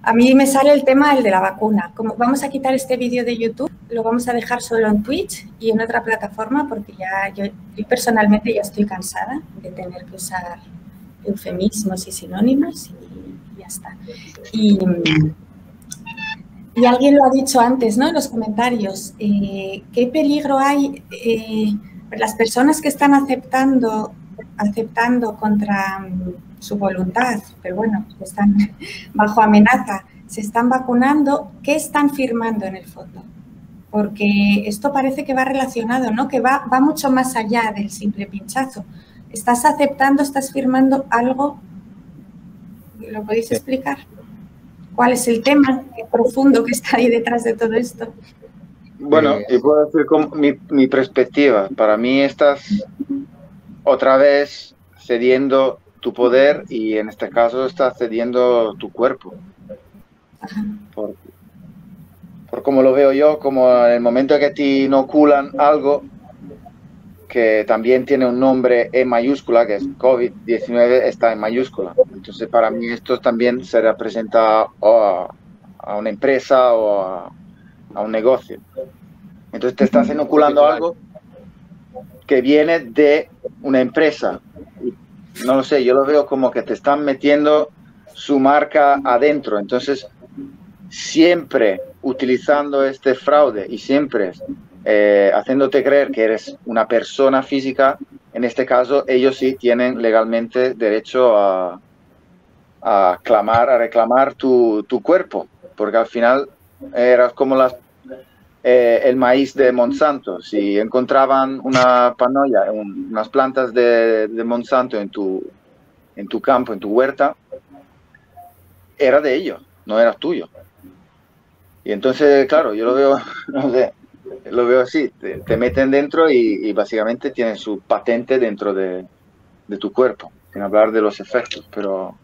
A mí me sale el tema de la vacuna. Como vamos a quitar este vídeo de YouTube, lo vamos a dejar solo en Twitch y en otra plataforma porque yo personalmente ya estoy cansada de tener que usar eufemismos y sinónimos y ya está. Y alguien lo ha dicho antes, ¿no? En los comentarios. ¿Qué peligro hay? Las personas que están aceptando contra su voluntad, pero bueno, están bajo amenaza, se están vacunando, ¿qué están firmando en el fondo? Porque esto parece que va relacionado, ¿no? Que va mucho más allá del simple pinchazo. ¿Estás aceptando, estás firmando algo? ¿Lo podéis explicar? ¿Cuál es el tema profundo que está ahí detrás de todo esto?
Bueno, y puedo decir como mi perspectiva. Para mí estás otra vez cediendo tu poder y en este caso estás cediendo tu cuerpo. Por como lo veo yo, como en el momento que te inoculan algo que también tiene un nombre en mayúscula, que es COVID-19, está en mayúscula. Entonces para mí esto también se representa a una empresa o a un negocio. Entonces te estás inoculando algo que viene de una empresa. No lo sé, yo lo veo como que te están metiendo su marca adentro. Entonces, siempre utilizando este fraude y siempre haciéndote creer que eres una persona física, en este caso ellos sí tienen legalmente derecho a reclamar tu cuerpo, porque al final eras como el maíz de Monsanto. Si encontraban una panoya, unas plantas de Monsanto en tu campo, en tu huerta, era de ellos, no era tuyo. Y entonces, claro, yo lo veo, no sé, lo veo así, te meten dentro y básicamente tienen su patente dentro de tu cuerpo, sin hablar de los efectos, pero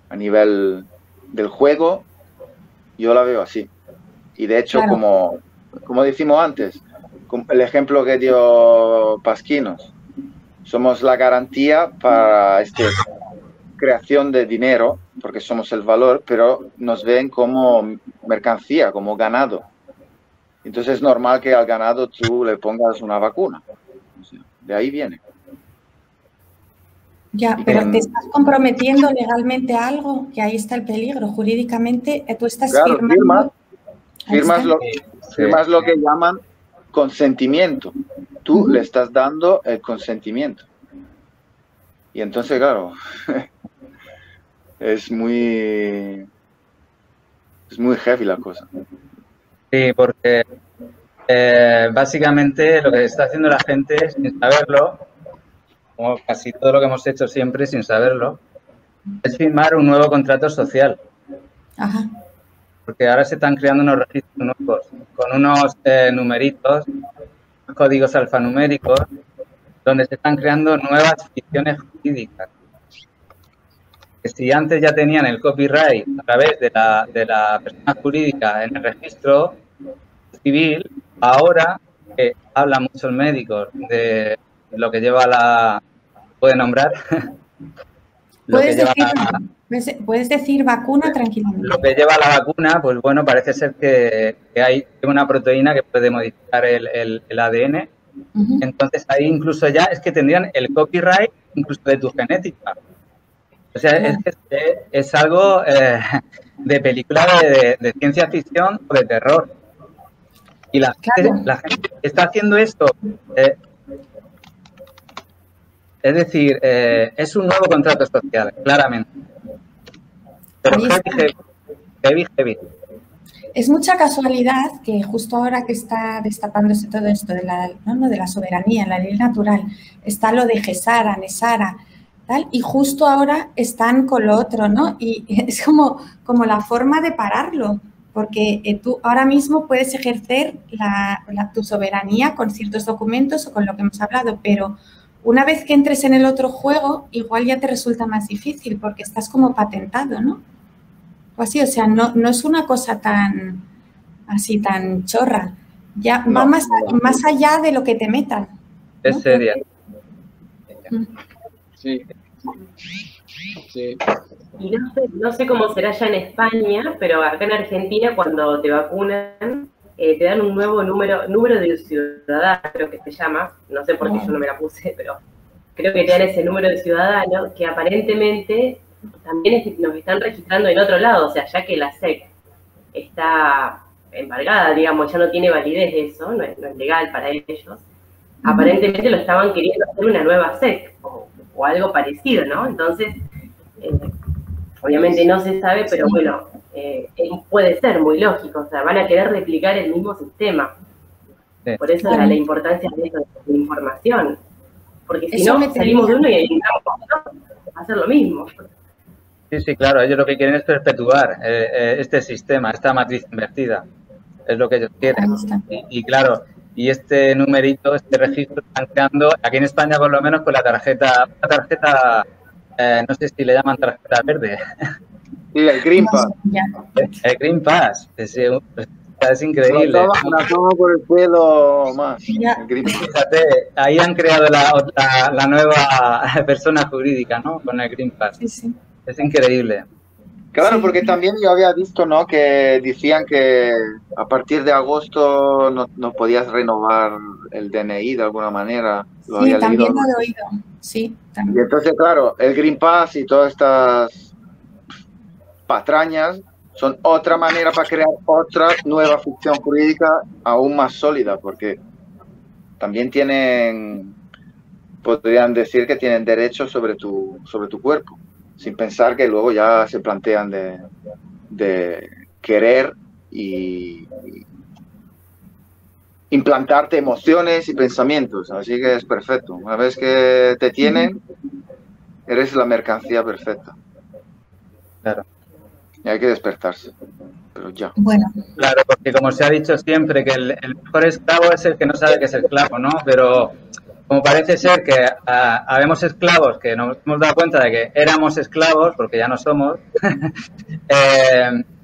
a nivel del juego, yo la veo así. Y de hecho, claro, como decimos antes, el ejemplo que dio Pasquinos, somos la garantía para esta creación de dinero, porque somos el valor, pero nos ven como mercancía, como ganado. Entonces es normal que al ganado tú le pongas una vacuna. De ahí viene.
Ya, pero te estás comprometiendo legalmente a algo, que ahí está el peligro. Jurídicamente, tú estás firmando.
Firmas lo que llaman consentimiento. Tú le estás dando el consentimiento. Y entonces, claro, es muy heavy la cosa.
Sí, porque básicamente lo que está haciendo la gente sin saberlo, como casi todo lo que hemos hecho siempre sin saberlo, es firmar un nuevo contrato social.
Ajá.
Porque ahora se están creando unos registros nuevos con unos numeritos, códigos alfanuméricos, donde se están creando nuevas ficciones jurídicas. Que si antes ya tenían el copyright a través de la persona jurídica en el registro civil, ahora que hablan muchos médicos de lo que lleva la... ¿Puede nombrar?
Puedes decir vacuna tranquilamente.
Lo que lleva la vacuna, pues bueno, parece ser que hay una proteína que puede modificar el ADN. Entonces ahí incluso ya es que tendrían el copyright incluso de tu genética. O sea, es algo de película de ciencia ficción o de terror. Y la gente está haciendo esto. Es decir, es un nuevo contrato social, claramente. Pero heavy.
Es mucha casualidad que justo ahora que está destapándose todo esto de la soberanía, la ley natural, está lo de Gesara, Nesara, tal, y justo ahora están con lo otro, ¿no? Y es como la forma de pararlo, porque tú ahora mismo puedes ejercer tu soberanía con ciertos documentos o con lo que hemos hablado, pero una vez que entres en el otro juego, igual ya te resulta más difícil porque estás como patentado, ¿no? O así, o sea, no es una cosa tan chorra. Ya va más allá de lo que te metan, ¿no?
Es seria.
Sí.
Y no sé cómo será ya en España, pero acá en Argentina cuando te vacunan te dan un nuevo número de ciudadano, creo que se llama, no sé por qué yo no me la puse, pero creo que te dan ese número de ciudadano que aparentemente también nos están registrando en otro lado, o sea, ya que la SEC está embargada, digamos, ya no tiene validez eso, no es legal para ellos, aparentemente lo estaban queriendo hacer una nueva SEC o algo parecido, ¿no? Entonces, obviamente no se sabe, pero bueno, puede ser muy lógico, o sea, van a querer replicar el mismo sistema. Sí. Por eso la importancia de eso, de la información. Porque si no, salimos de uno y entramos a otro, va a ser lo mismo.
Sí, claro, ellos lo que quieren es perpetuar este sistema, esta matriz invertida. Es lo que ellos quieren. Y claro, y este numerito, este registro están creando, aquí en España por lo menos, con la tarjeta, no sé si le llaman tarjeta verde.
Sí, el Green Pass.
El Green Pass, es increíble.
La tomo por el pelo más.
Fíjate, ahí han creado la nueva persona jurídica, ¿no? Con el Green Pass.
Sí.
Es increíble.
Claro, porque también yo había visto, ¿no? Que decían que a partir de agosto no podías renovar el DNI de alguna manera.
Sí, también lo he oído. Sí, también.
Y entonces, claro, el Green Pass y todas estas patrañas son otra manera para crear otra nueva ficción jurídica aún más sólida, porque también podrían decir que tienen derechos sobre tu cuerpo, sin pensar que luego ya se plantean de querer y implantarte emociones y pensamientos. Así que es perfecto. Una vez que te tienen, eres la mercancía perfecta.
Claro.
Y hay que despertarse, pero ya.
Bueno.
Claro, porque como se ha dicho siempre, que el mejor esclavo es el que no sabe que es esclavo, ¿no? Pero como parece ser que habemos esclavos que nos hemos dado cuenta de que éramos esclavos, porque ya no somos,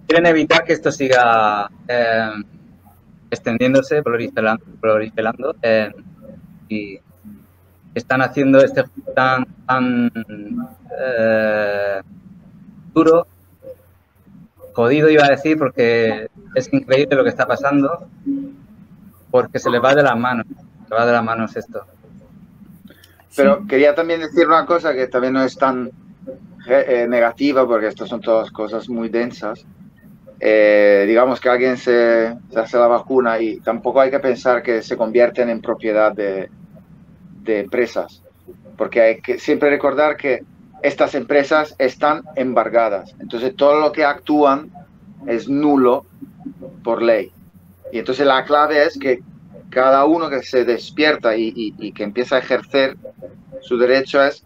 quieren evitar que esto siga extendiéndose, proliferando, y están haciendo este juego tan duro, jodido iba a decir, porque es increíble lo que está pasando, porque se les va de las manos, esto.
Pero quería también decir una cosa que también no es tan negativa, porque estas son todas cosas muy densas. Digamos que alguien se hace la vacuna y tampoco hay que pensar que se convierten en propiedad de empresas, porque hay que siempre recordar que estas empresas están embargadas, entonces todo lo que actúan es nulo por ley. Y entonces la clave es que cada uno que se despierta y que empieza a ejercer su derecho es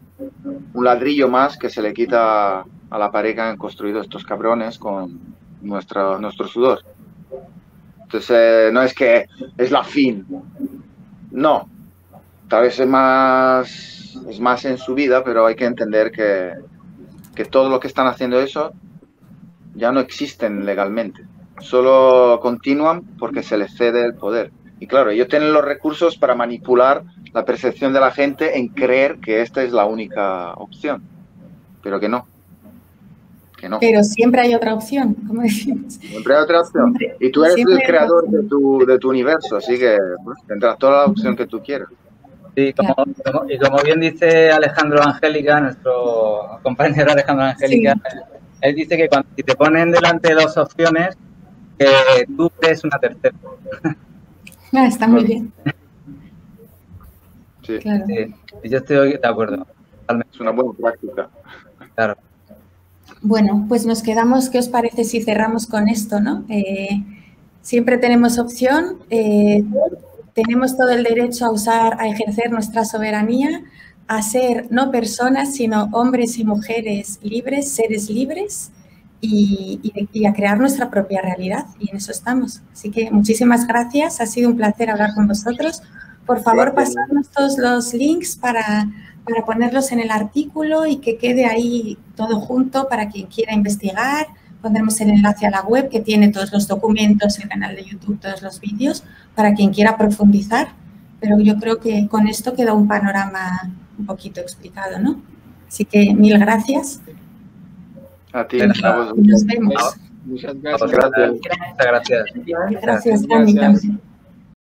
un ladrillo más que se le quita a la pared que han construido estos cabrones con nuestro sudor. Entonces no es que es la fin, no, tal vez es más en su vida, pero hay que entender que todo lo que están haciendo eso ya no existen legalmente, solo continúan porque se les cede el poder. Y claro, ellos tienen los recursos para manipular la percepción de la gente en creer que esta es la única opción, pero que no.
Pero siempre hay otra opción, como decimos.
Siempre hay otra opción. Y tú eres el creador de tu universo, así que pues, tendrás toda la opción que tú quieras.
Sí, como bien dice Alejandro Angélica, nuestro compañero Alejandro Angélica, sí. Él dice que cuando si te ponen delante dos opciones, que tú crees una tercera.
Está muy bien.
Sí.
Claro.
Sí, yo estoy de acuerdo.
Es una buena práctica.
Claro.
Bueno, pues nos quedamos, ¿qué os parece si cerramos con esto, no? Siempre tenemos opción, tenemos todo el derecho a ejercer nuestra soberanía, a ser no personas, sino hombres y mujeres libres, seres libres y a crear nuestra propia realidad. Y en eso estamos. Así que muchísimas gracias, ha sido un placer hablar con vosotros. Por favor, pasadnos todos los links para ponerlos en el artículo y que quede ahí todo junto para quien quiera investigar. Pondremos el enlace a la web que tiene todos los documentos, el canal de YouTube, todos los vídeos, para quien quiera profundizar. Pero yo creo que con esto queda un panorama un poquito explicado, ¿no? Así que mil gracias.
A ti.
Nos vemos.
Muchas gracias.
Muchas gracias.
Gracias, Dani, también.